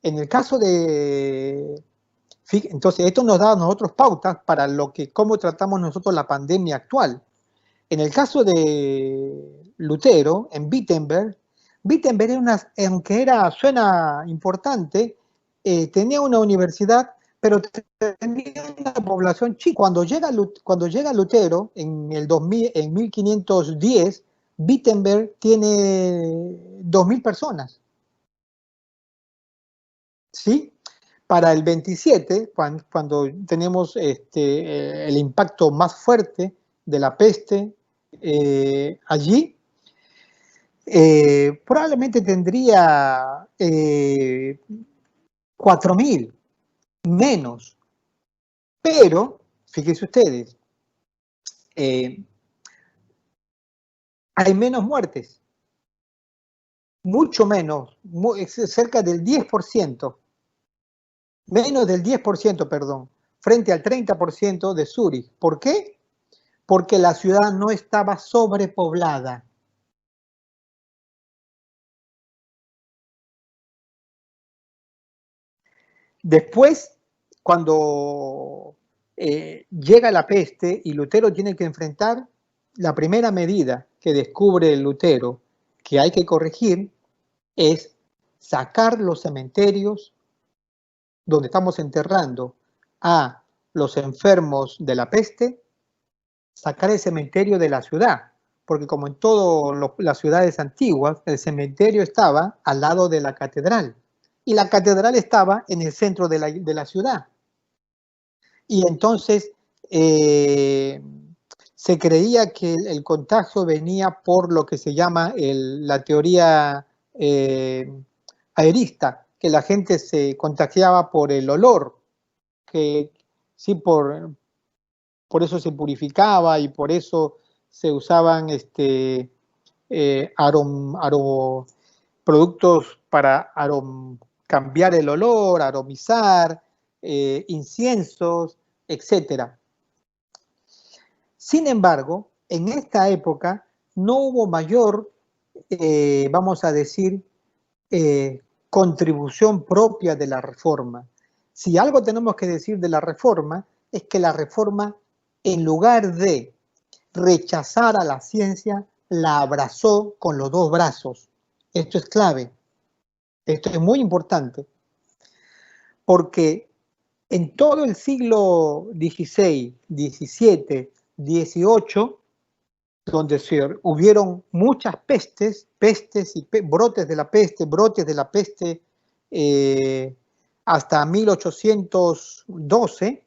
En el caso de... Entonces, esto nos da a nosotros pautas para cómo tratamos nosotros la pandemia actual. En el caso de Lutero, en Wittenberg, aunque suena importante, tenía una universidad, pero tenía una población chica. Cuando llega Lutero en el 2000, en 1510, Wittenberg tiene 2.000 personas. ¿Sí? Para el 27, cuando tenemos el impacto más fuerte de la peste allí, probablemente tendría 4.000 menos. Pero, fíjense ustedes, hay menos muertes, mucho menos, cerca del 10%. Menos del 10%, perdón, frente al 30% de Zúrich. ¿Por qué? Porque la ciudad no estaba sobrepoblada. Después, cuando llega la peste y Lutero tiene que enfrentar la primera medida que descubre Lutero que hay que corregir es sacar los cementerios donde estamos enterrando a los enfermos de la peste, sacar el cementerio de la ciudad, porque como en todas las ciudades antiguas, el cementerio estaba al lado de la catedral, y la catedral estaba en el centro de la ciudad. Y entonces se creía que el contagio venía por lo que se llama la teoría aerista, que la gente se contagiaba por el olor, que sí, por eso se purificaba y por eso se usaban productos para cambiar el olor, aromizar, inciensos, etc. Sin embargo, en esta época no hubo mayor, vamos a decir, contribución propia de la reforma. Si algo tenemos que decir de la reforma, es que la reforma, en lugar de rechazar a la ciencia, la abrazó con los dos brazos. Esto es clave. Esto es muy importante. Porque en todo el siglo XVI, XVII, XVIII, donde hubieron muchas pestes y brotes de la peste hasta 1812,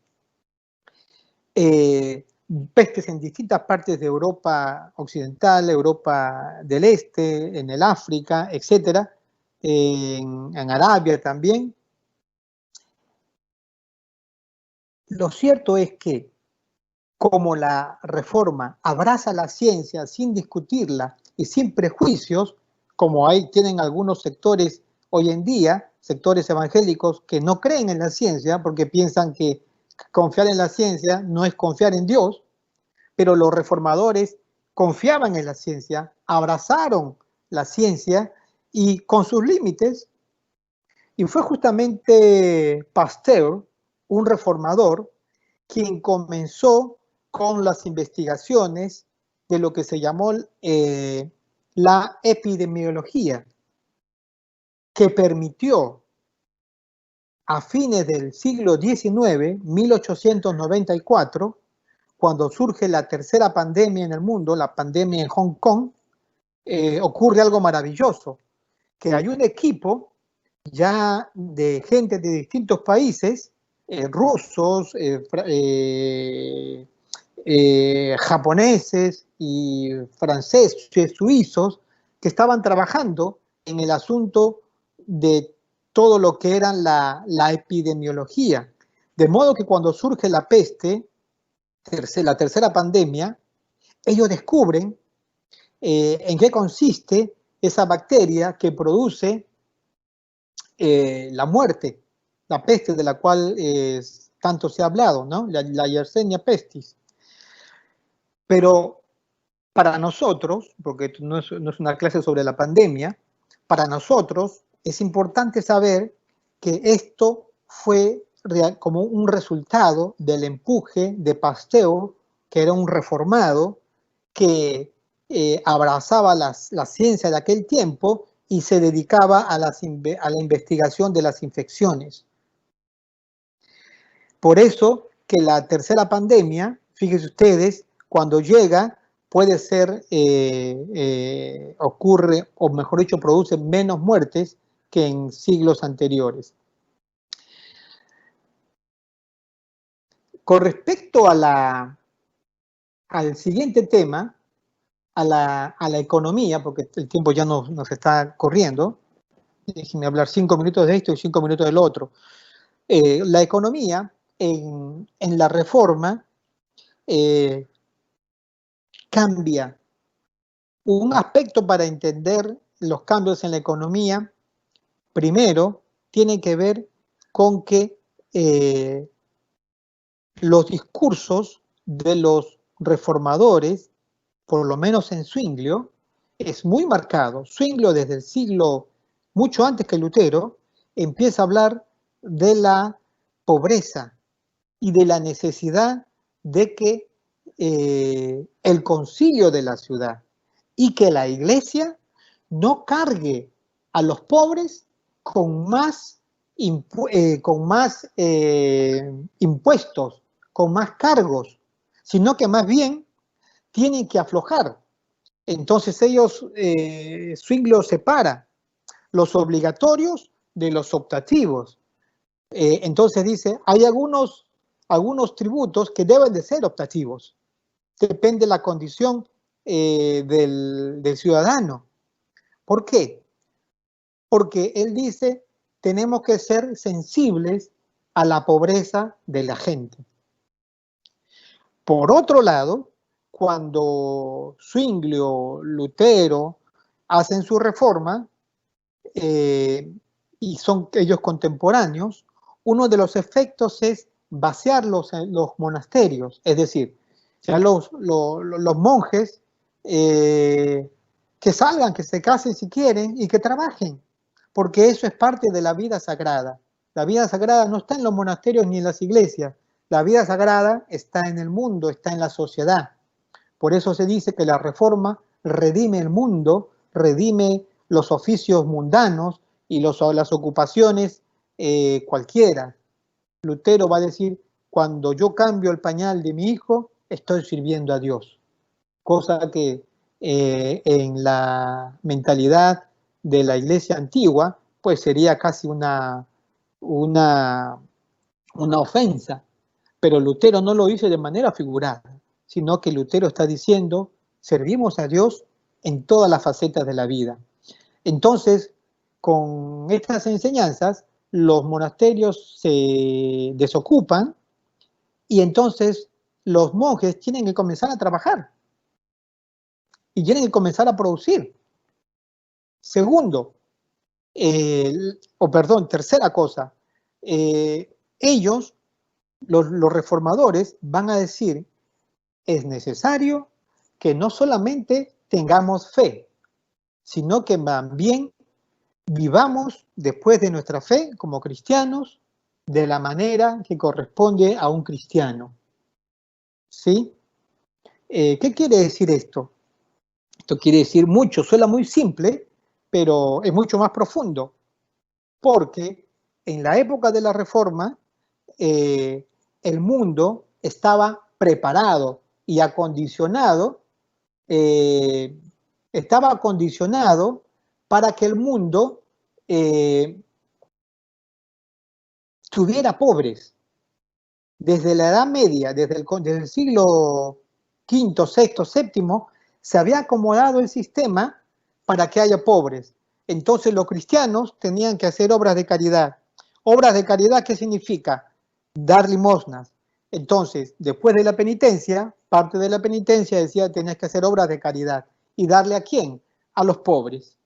pestes en distintas partes de Europa occidental, Europa del Este, en el África, etc., en Arabia también. Lo cierto es que como la reforma abraza la ciencia sin discutirla y sin prejuicios, como tienen algunos sectores hoy en día, sectores evangélicos que no creen en la ciencia porque piensan que confiar en la ciencia no es confiar en Dios, pero los reformadores confiaban en la ciencia, abrazaron la ciencia y con sus límites, y fue justamente Pasteur, un reformador, quien comenzó con las investigaciones de lo que se llamó la epidemiología, que permitió a fines del siglo XIX, 1894, cuando surge la tercera pandemia en el mundo, la pandemia en Hong Kong, ocurre algo maravilloso, que hay un equipo ya de gente de distintos países, rusos, japoneses y franceses, suizos, que estaban trabajando en el asunto de todo lo que era la epidemiología. De modo que cuando surge la peste, la tercera pandemia, ellos descubren en qué consiste esa bacteria que produce la muerte, la peste de la cual tanto se ha hablado, ¿no? La Yersinia pestis. Pero para nosotros, porque no es una clase sobre la pandemia, para nosotros es importante saber que esto fue como un resultado del empuje de Pasteur, que era un reformado que abrazaba la ciencia de aquel tiempo y se dedicaba a la investigación de las infecciones. Por eso que la tercera pandemia, fíjense ustedes, cuando llega puede ser, ocurre, o mejor dicho, produce menos muertes que en siglos anteriores. Con respecto al siguiente tema, a la economía, porque el tiempo ya nos está corriendo, déjenme hablar 5 minutos de esto y 5 minutos del otro. La economía en la reforma cambia. Un aspecto para entender los cambios en la economía, primero, tiene que ver con que los discursos de los reformadores, por lo menos en Zwinglio, es muy marcado. Zwinglio, desde el siglo, mucho antes que Lutero, empieza a hablar de la pobreza y de la necesidad de que el concilio de la ciudad y que la iglesia no cargue a los pobres con más impuestos, con más cargos, sino que más bien tienen que aflojar. Entonces ellos, Zwinglio separa los obligatorios de los optativos. Entonces dice, hay algunos tributos que deben de ser optativos. Depende de la condición del ciudadano. ¿Por qué? Porque él dice, tenemos que ser sensibles a la pobreza de la gente. Por otro lado, cuando Zwinglio, Lutero hacen su reforma, y son ellos contemporáneos, uno de los efectos es vaciar los monasterios, es decir, ya los monjes que salgan, que se casen si quieren y que trabajen, porque eso es parte de la vida sagrada. La vida sagrada no está en los monasterios ni en las iglesias, la vida sagrada está en el mundo, está en la sociedad. Por eso se dice que la reforma redime el mundo, redime los oficios mundanos y las ocupaciones cualquiera. Lutero va a decir, cuando yo cambio el pañal de mi hijo, estoy sirviendo a Dios. Cosa que en la mentalidad de la iglesia antigua, pues sería casi una ofensa. Pero Lutero no lo dice de manera figurada, sino que Lutero está diciendo, servimos a Dios en todas las facetas de la vida. Entonces, con estas enseñanzas, los monasterios se desocupan y entonces los monjes tienen que comenzar a trabajar y tienen que comenzar a producir. Segundo, tercera cosa, ellos, los reformadores, van a decir, es necesario que no solamente tengamos fe, sino que también vivamos después de nuestra fe como cristianos de la manera que corresponde a un cristiano. ¿Sí? ¿Qué quiere decir esto? Esto quiere decir mucho, suena muy simple, pero es mucho más profundo, porque en la época de la Reforma el mundo estaba preparado y acondicionado, para que el mundo tuviera pobres. Desde la Edad Media, desde el siglo V, VI, VII, se había acomodado el sistema para que haya pobres. Entonces los cristianos tenían que hacer obras de caridad. ¿Obras de caridad qué significa? Dar limosnas. Entonces, después de la penitencia, parte de la penitencia decía tenías que hacer obras de caridad. ¿Y darle a quién? A los pobres.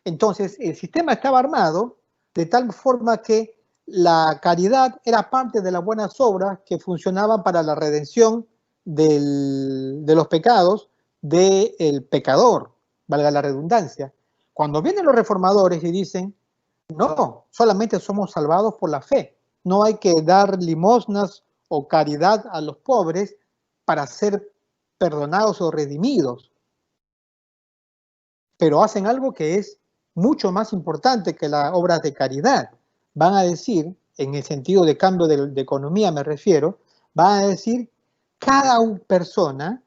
Entonces, el sistema estaba armado de tal forma que la caridad era parte de las buenas obras que funcionaban para la redención de los pecados del pecador, valga la redundancia. Cuando vienen los reformadores y dicen, no, solamente somos salvados por la fe, no hay que dar limosnas o caridad a los pobres para ser perdonados o redimidos, pero hacen algo que es mucho más importante que las obras de caridad. Van a decir, en el sentido de cambio de economía me refiero, van a decir, cada persona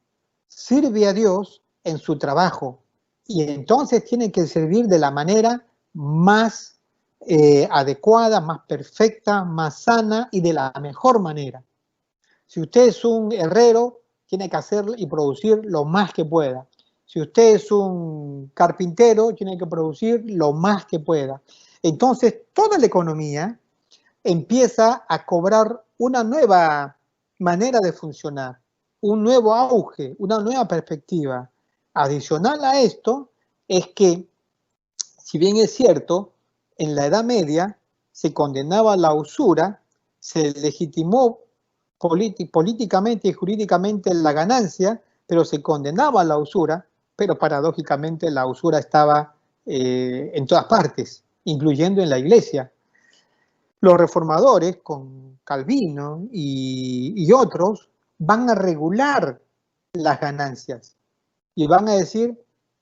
sirve a Dios en su trabajo y entonces tiene que servir de la manera más adecuada, más perfecta, más sana y de la mejor manera. Si usted es un herrero, tiene que hacer y producir lo más que pueda. Si usted es un carpintero, tiene que producir lo más que pueda. Entonces, toda la economía empieza a cobrar una nueva manera de funcionar, un nuevo auge, una nueva perspectiva. Adicional a esto es que, si bien es cierto, en la Edad Media se condenaba la usura, se legitimó políticamente y jurídicamente la ganancia, pero se condenaba la usura, pero paradójicamente la usura estaba en todas partes, incluyendo en la iglesia. Los reformadores, con Calvino y otros, van a regular las ganancias y van a decir,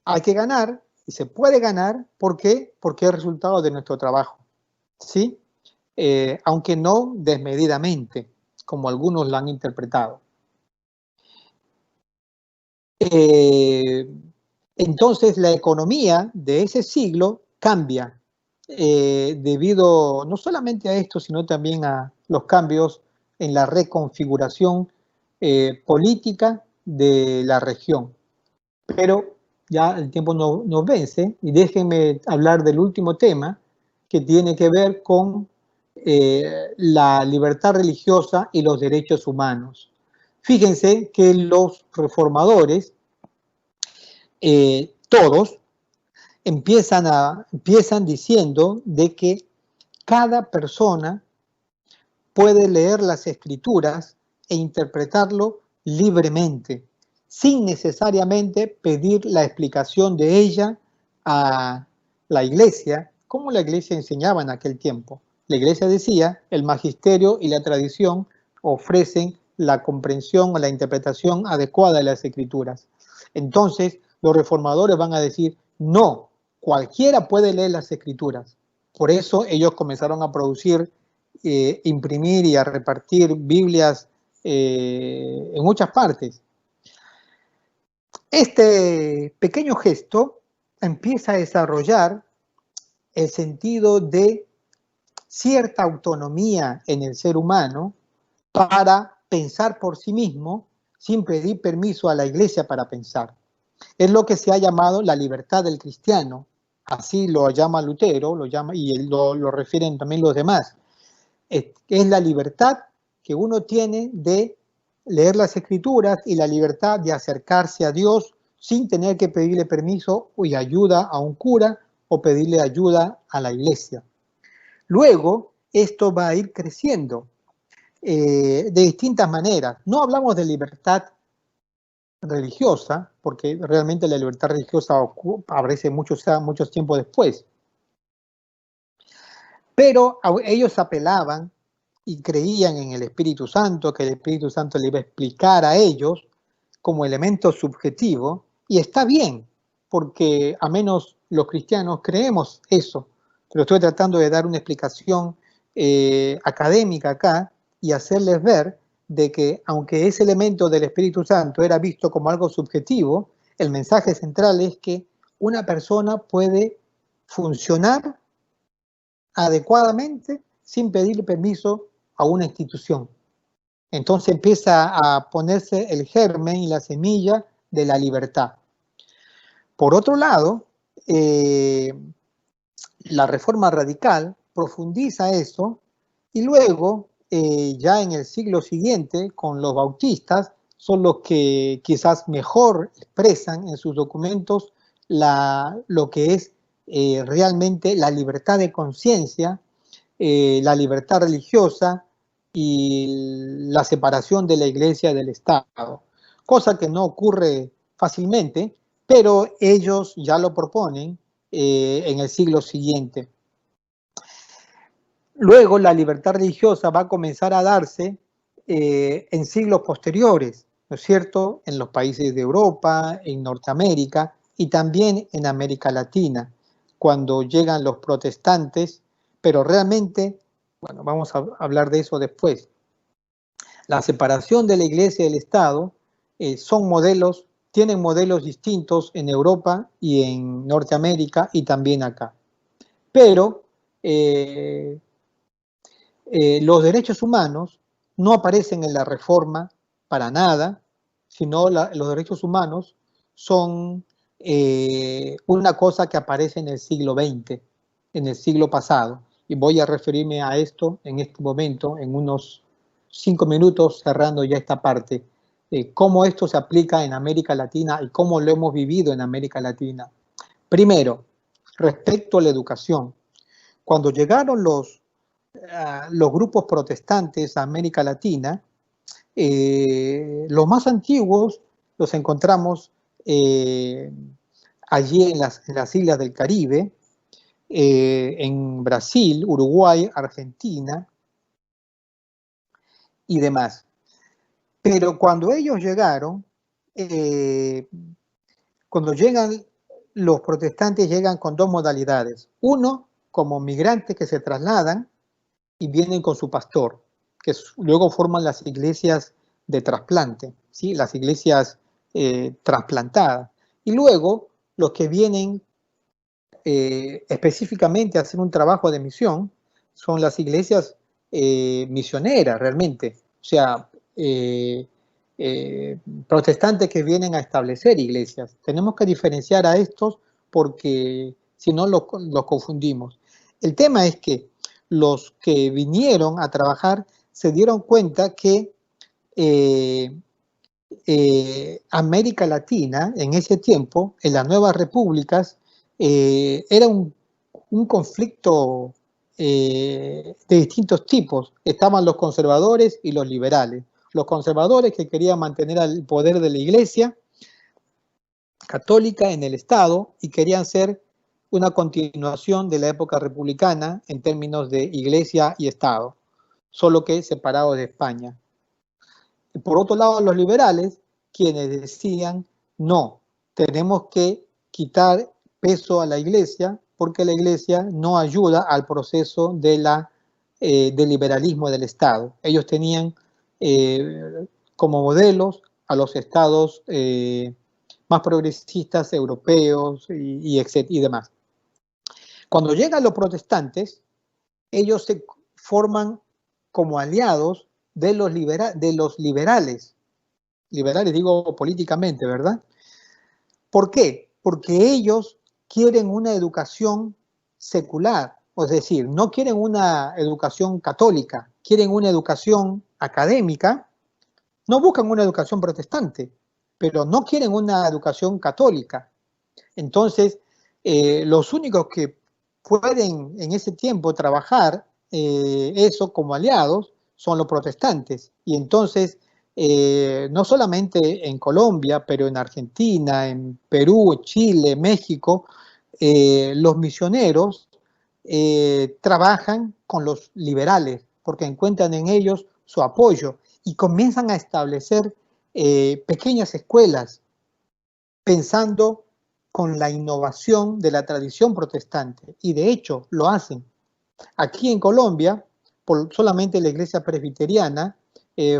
hay que ganar y se puede ganar, ¿por qué? Porque es resultado de nuestro trabajo, ¿sí? Aunque no desmedidamente, como algunos lo han interpretado. Entonces la economía de ese siglo cambia debido no solamente a esto, sino también a los cambios en la reconfiguración política de la región. Pero ya el tiempo nos vence y déjenme hablar del último tema que tiene que ver con la libertad religiosa y los derechos humanos. Fíjense que los reformadores, todos, empiezan diciendo de que cada persona puede leer las escrituras e interpretarlo libremente, sin necesariamente pedir la explicación de ella a la iglesia, como la iglesia enseñaba en aquel tiempo. La iglesia decía, el magisterio y la tradición ofrecen la comprensión o la interpretación adecuada de las escrituras. Entonces, los reformadores van a decir, no, cualquiera puede leer las escrituras. Por eso ellos comenzaron a producir, imprimir y a repartir Biblias en muchas partes. Este pequeño gesto empieza a desarrollar el sentido de cierta autonomía en el ser humano para pensar por sí mismo sin pedir permiso a la iglesia para pensar. Es lo que se ha llamado la libertad del cristiano, así lo llama Lutero, y lo refieren también los demás. Es la libertad que uno tiene de leer las escrituras y la libertad de acercarse a Dios sin tener que pedirle permiso y ayuda a un cura o pedirle ayuda a la iglesia. Luego, esto va a ir creciendo de distintas maneras. No hablamos de libertad religiosa, porque realmente la libertad religiosa aparece muchos tiempos después. Pero ellos apelaban y creían en el Espíritu Santo, que el Espíritu Santo le iba a explicar a ellos como elemento subjetivo, y está bien, porque a menos los cristianos creemos eso, pero estoy tratando de dar una explicación académica acá y hacerles ver de que aunque ese elemento del Espíritu Santo era visto como algo subjetivo, el mensaje central es que una persona puede funcionar adecuadamente sin pedirle permiso a una institución. Entonces empieza a ponerse el germen y la semilla de la libertad. Por otro lado, la reforma radical profundiza eso y luego, ya en el siglo siguiente, con los bautistas, son los que quizás mejor expresan en sus documentos lo que es realmente la libertad de conciencia, la libertad religiosa y la separación de la Iglesia del Estado, cosa que no ocurre fácilmente, pero ellos ya lo proponen en el siglo siguiente. Luego la libertad religiosa va a comenzar a darse en siglos posteriores, ¿no es cierto?, en los países de Europa, en Norteamérica y también en América Latina, cuando llegan los protestantes, pero realmente, bueno, vamos a hablar de eso después. La separación de la Iglesia y del Estado tienen modelos distintos en Europa y en Norteamérica y también acá. Pero los derechos humanos no aparecen en la Reforma para nada, sino los derechos humanos son una cosa que aparece en el siglo XX, en el siglo pasado. Y voy a referirme a esto en este momento, en unos 5 minutos, cerrando ya esta parte, cómo esto se aplica en América Latina y cómo lo hemos vivido en América Latina. Primero, respecto a la educación. Cuando llegaron los grupos protestantes a América Latina, los más antiguos los encontramos allí en las islas del Caribe, en Brasil, Uruguay, Argentina y demás. Pero cuando ellos llegaron, cuando llegan los protestantes, llegan con dos modalidades. Uno, como migrantes que se trasladan y vienen con su pastor, que luego forman las iglesias de trasplante, ¿sí?, las iglesias trasplantadas. Y luego los que vienen específicamente a hacer un trabajo de misión son las iglesias misioneras realmente, o sea, protestantes que vienen a establecer iglesias. Tenemos que diferenciar a estos porque si no los confundimos. El tema es que los que vinieron a trabajar se dieron cuenta que América Latina en ese tiempo, en las nuevas repúblicas, era un conflicto de distintos tipos. Estaban los conservadores y los liberales. Los conservadores que querían mantener el poder de la Iglesia católica en el Estado y querían ser una continuación de la época republicana en términos de Iglesia y Estado, solo que separados de España. Y por otro lado, los liberales, quienes decían, no, tenemos que quitar peso a la Iglesia porque la Iglesia no ayuda al proceso del liberalismo del Estado. Ellos tenían como modelos a los estados más progresistas europeos y demás. Cuando llegan los protestantes, ellos se forman como aliados de los liberales digo políticamente, ¿verdad? ¿Por qué? Porque ellos quieren una educación secular, es decir, no quieren una educación católica, quieren una educación académica, no buscan una educación protestante, pero no quieren una educación católica. Entonces, los únicos que pueden en ese tiempo trabajar eso como aliados son los protestantes. Y entonces, no solamente en Colombia, pero en Argentina, en Perú, Chile, México, los misioneros trabajan con los liberales porque encuentran en ellos su apoyo y comienzan a establecer pequeñas escuelas pensando con la innovación de la tradición protestante, y de hecho lo hacen. Aquí en Colombia, solamente la iglesia presbiteriana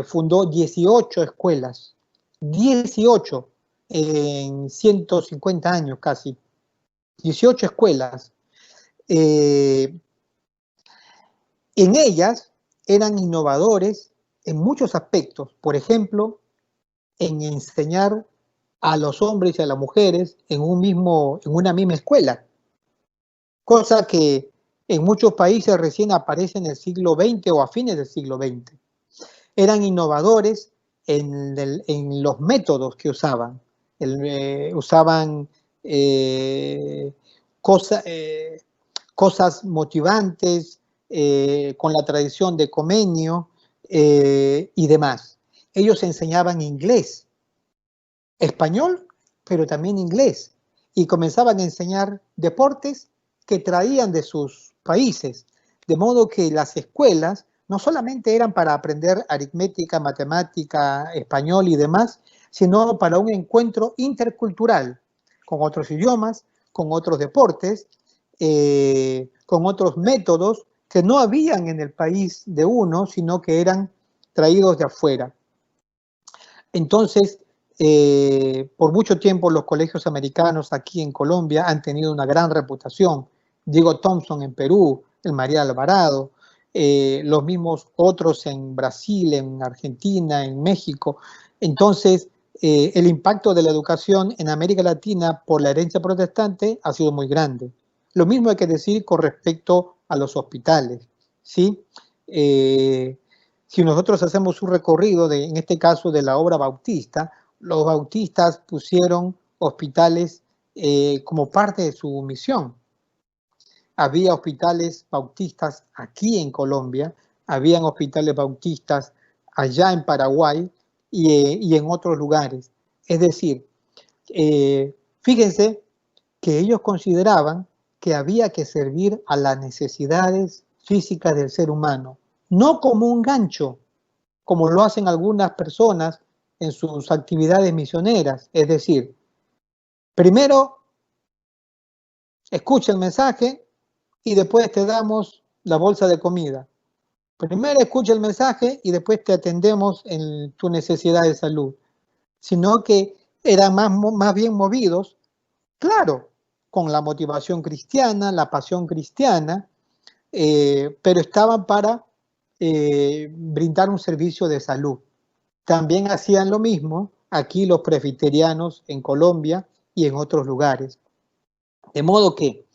fundó 18 escuelas, 18 en 150 años casi, 18 escuelas. En ellas eran innovadores en muchos aspectos, por ejemplo, en enseñar a los hombres y a las mujeres en una misma escuela, cosa que en muchos países recién aparece en el siglo XX o a fines del siglo XX. Eran innovadores en los métodos que usaban. Usaban cosas motivantes, con la tradición de Comenio y demás. Ellos enseñaban inglés, español, pero también inglés, y comenzaban a enseñar deportes que traían de sus países, de modo que las escuelas no solamente eran para aprender aritmética, matemática, español y demás, sino para un encuentro intercultural con otros idiomas, con otros deportes, con otros métodos que no habían en el país de uno, sino que eran traídos de afuera. Entonces, por mucho tiempo los colegios americanos aquí en Colombia han tenido una gran reputación. Diego Thompson en Perú, el María Alvarado, los mismos otros en Brasil, en Argentina, en México. Entonces, el impacto de la educación en América Latina por la herencia protestante ha sido muy grande. Lo mismo hay que decir con respecto a los hospitales, ¿sí? Si nosotros hacemos un recorrido, en este caso de la obra bautista, los bautistas pusieron hospitales como parte de su misión. Había hospitales bautistas aquí en Colombia, habían hospitales bautistas allá en Paraguay y en otros lugares. Es decir, fíjense que ellos consideraban que había que servir a las necesidades físicas del ser humano, no como un gancho, como lo hacen algunas personas en sus actividades misioneras. Es decir, primero escucha el mensaje y después te damos la bolsa de comida. Primero escucha el mensaje y después te atendemos en tu necesidad de salud. Sino que eran más bien movidos, claro, con la motivación cristiana, la pasión cristiana, pero estaban para brindar un servicio de salud. También hacían lo mismo aquí los presbiterianos en Colombia y en otros lugares. De modo que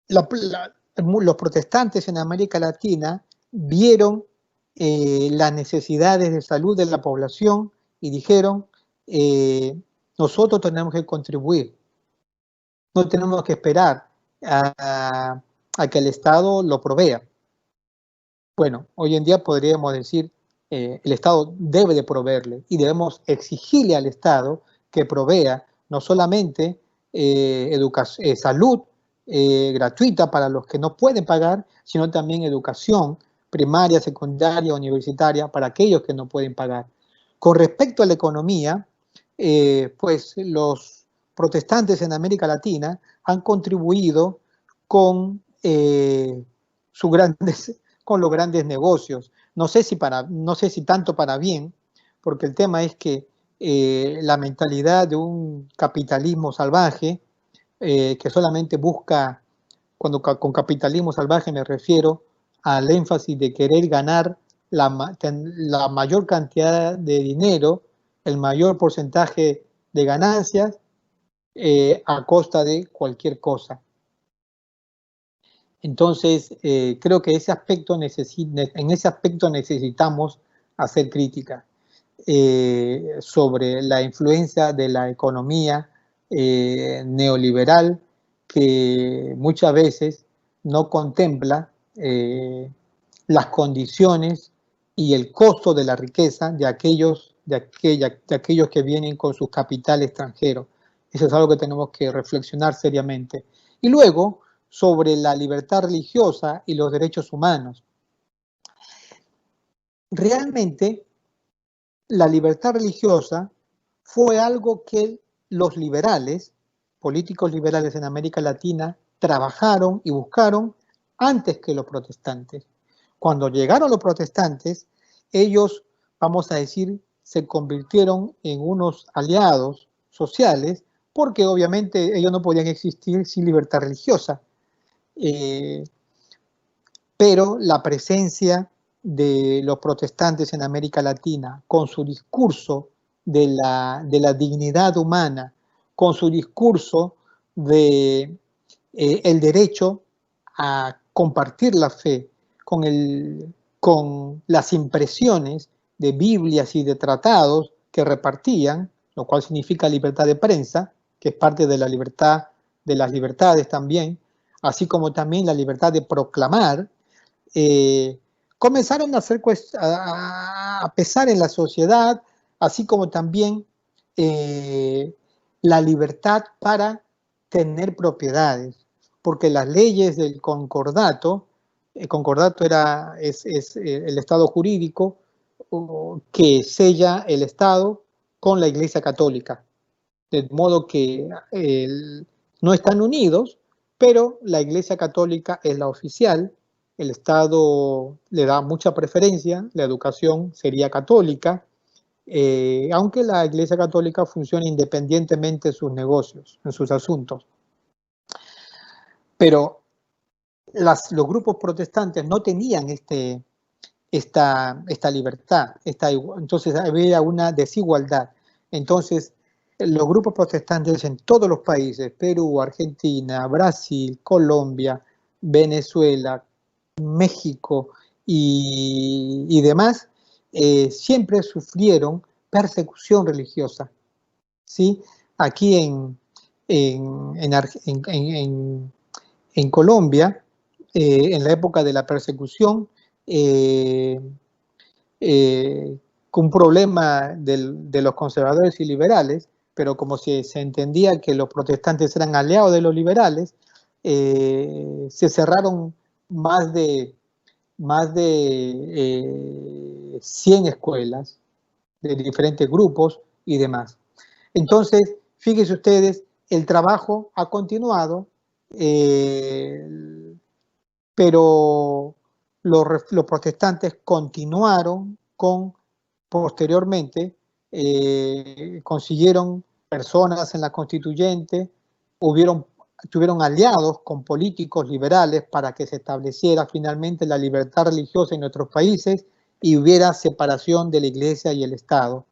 los protestantes en América Latina vieron las necesidades de salud de la población y dijeron, nosotros tenemos que contribuir, no tenemos que esperar a que el Estado lo provea. Bueno, hoy en día podríamos decir, el Estado debe de proveerle y debemos exigirle al Estado que provea no solamente salud gratuita para los que no pueden pagar, sino también educación primaria, secundaria, universitaria para aquellos que no pueden pagar. Con respecto a la economía, pues los protestantes en América Latina han contribuido con con los grandes negocios. No sé si tanto para bien, porque el tema es que la mentalidad de un capitalismo salvaje que solamente busca, con capitalismo salvaje me refiero al énfasis de querer ganar la mayor cantidad de dinero, el mayor porcentaje de ganancias a costa de cualquier cosa. Entonces, creo que en ese aspecto necesitamos hacer crítica sobre la influencia de la economía neoliberal que muchas veces no contempla las condiciones y el costo de la riqueza de aquellos que vienen con su capital extranjero. Eso es algo que tenemos que reflexionar seriamente. Y luego, sobre la libertad religiosa y los derechos humanos. Realmente, la libertad religiosa fue algo que los liberales, políticos liberales en América Latina, trabajaron y buscaron antes que los protestantes. Cuando llegaron los protestantes, ellos, vamos a decir, se convirtieron en unos aliados sociales, porque obviamente ellos no podían existir sin libertad religiosa. Pero la presencia de los protestantes en América Latina, con su discurso de la dignidad humana, con su discurso de el derecho a compartir la fe, con las impresiones de Biblias y de tratados que repartían, lo cual significa libertad de prensa, que es parte de la libertad, de las libertades también, así como también la libertad de proclamar, comenzaron a a pesar en la sociedad, así como también la libertad para tener propiedades, porque las leyes del concordato, el concordato es el estado jurídico que sella el Estado con la Iglesia Católica, de modo que no están unidos, pero la Iglesia Católica es la oficial, el Estado le da mucha preferencia, la educación sería católica, aunque la Iglesia Católica funciona independientemente de sus negocios, en sus asuntos. Pero los grupos protestantes no tenían esta libertad, entonces había una desigualdad. Entonces, los grupos protestantes en todos los países, Perú, Argentina, Brasil, Colombia, Venezuela, México y demás, siempre sufrieron persecución religiosa, ¿sí? Aquí en Colombia, en la época de la persecución, un problema de los conservadores y liberales, pero como se entendía que los protestantes eran aliados de los liberales, se cerraron más de 100 escuelas de diferentes grupos y demás. Entonces, fíjense ustedes, el trabajo ha continuado, pero los protestantes continuaron posteriormente, consiguieron personas en la constituyente, tuvieron aliados con políticos liberales para que se estableciera finalmente la libertad religiosa en nuestros países y hubiera separación de la Iglesia y el Estado.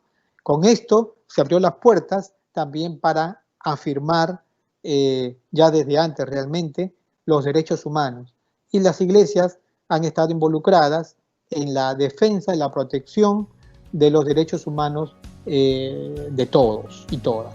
Con esto se abrió las puertas también para afirmar, ya desde antes realmente, los derechos humanos. Y las iglesias han estado involucradas en la defensa y la protección de los derechos humanos de todos y todas.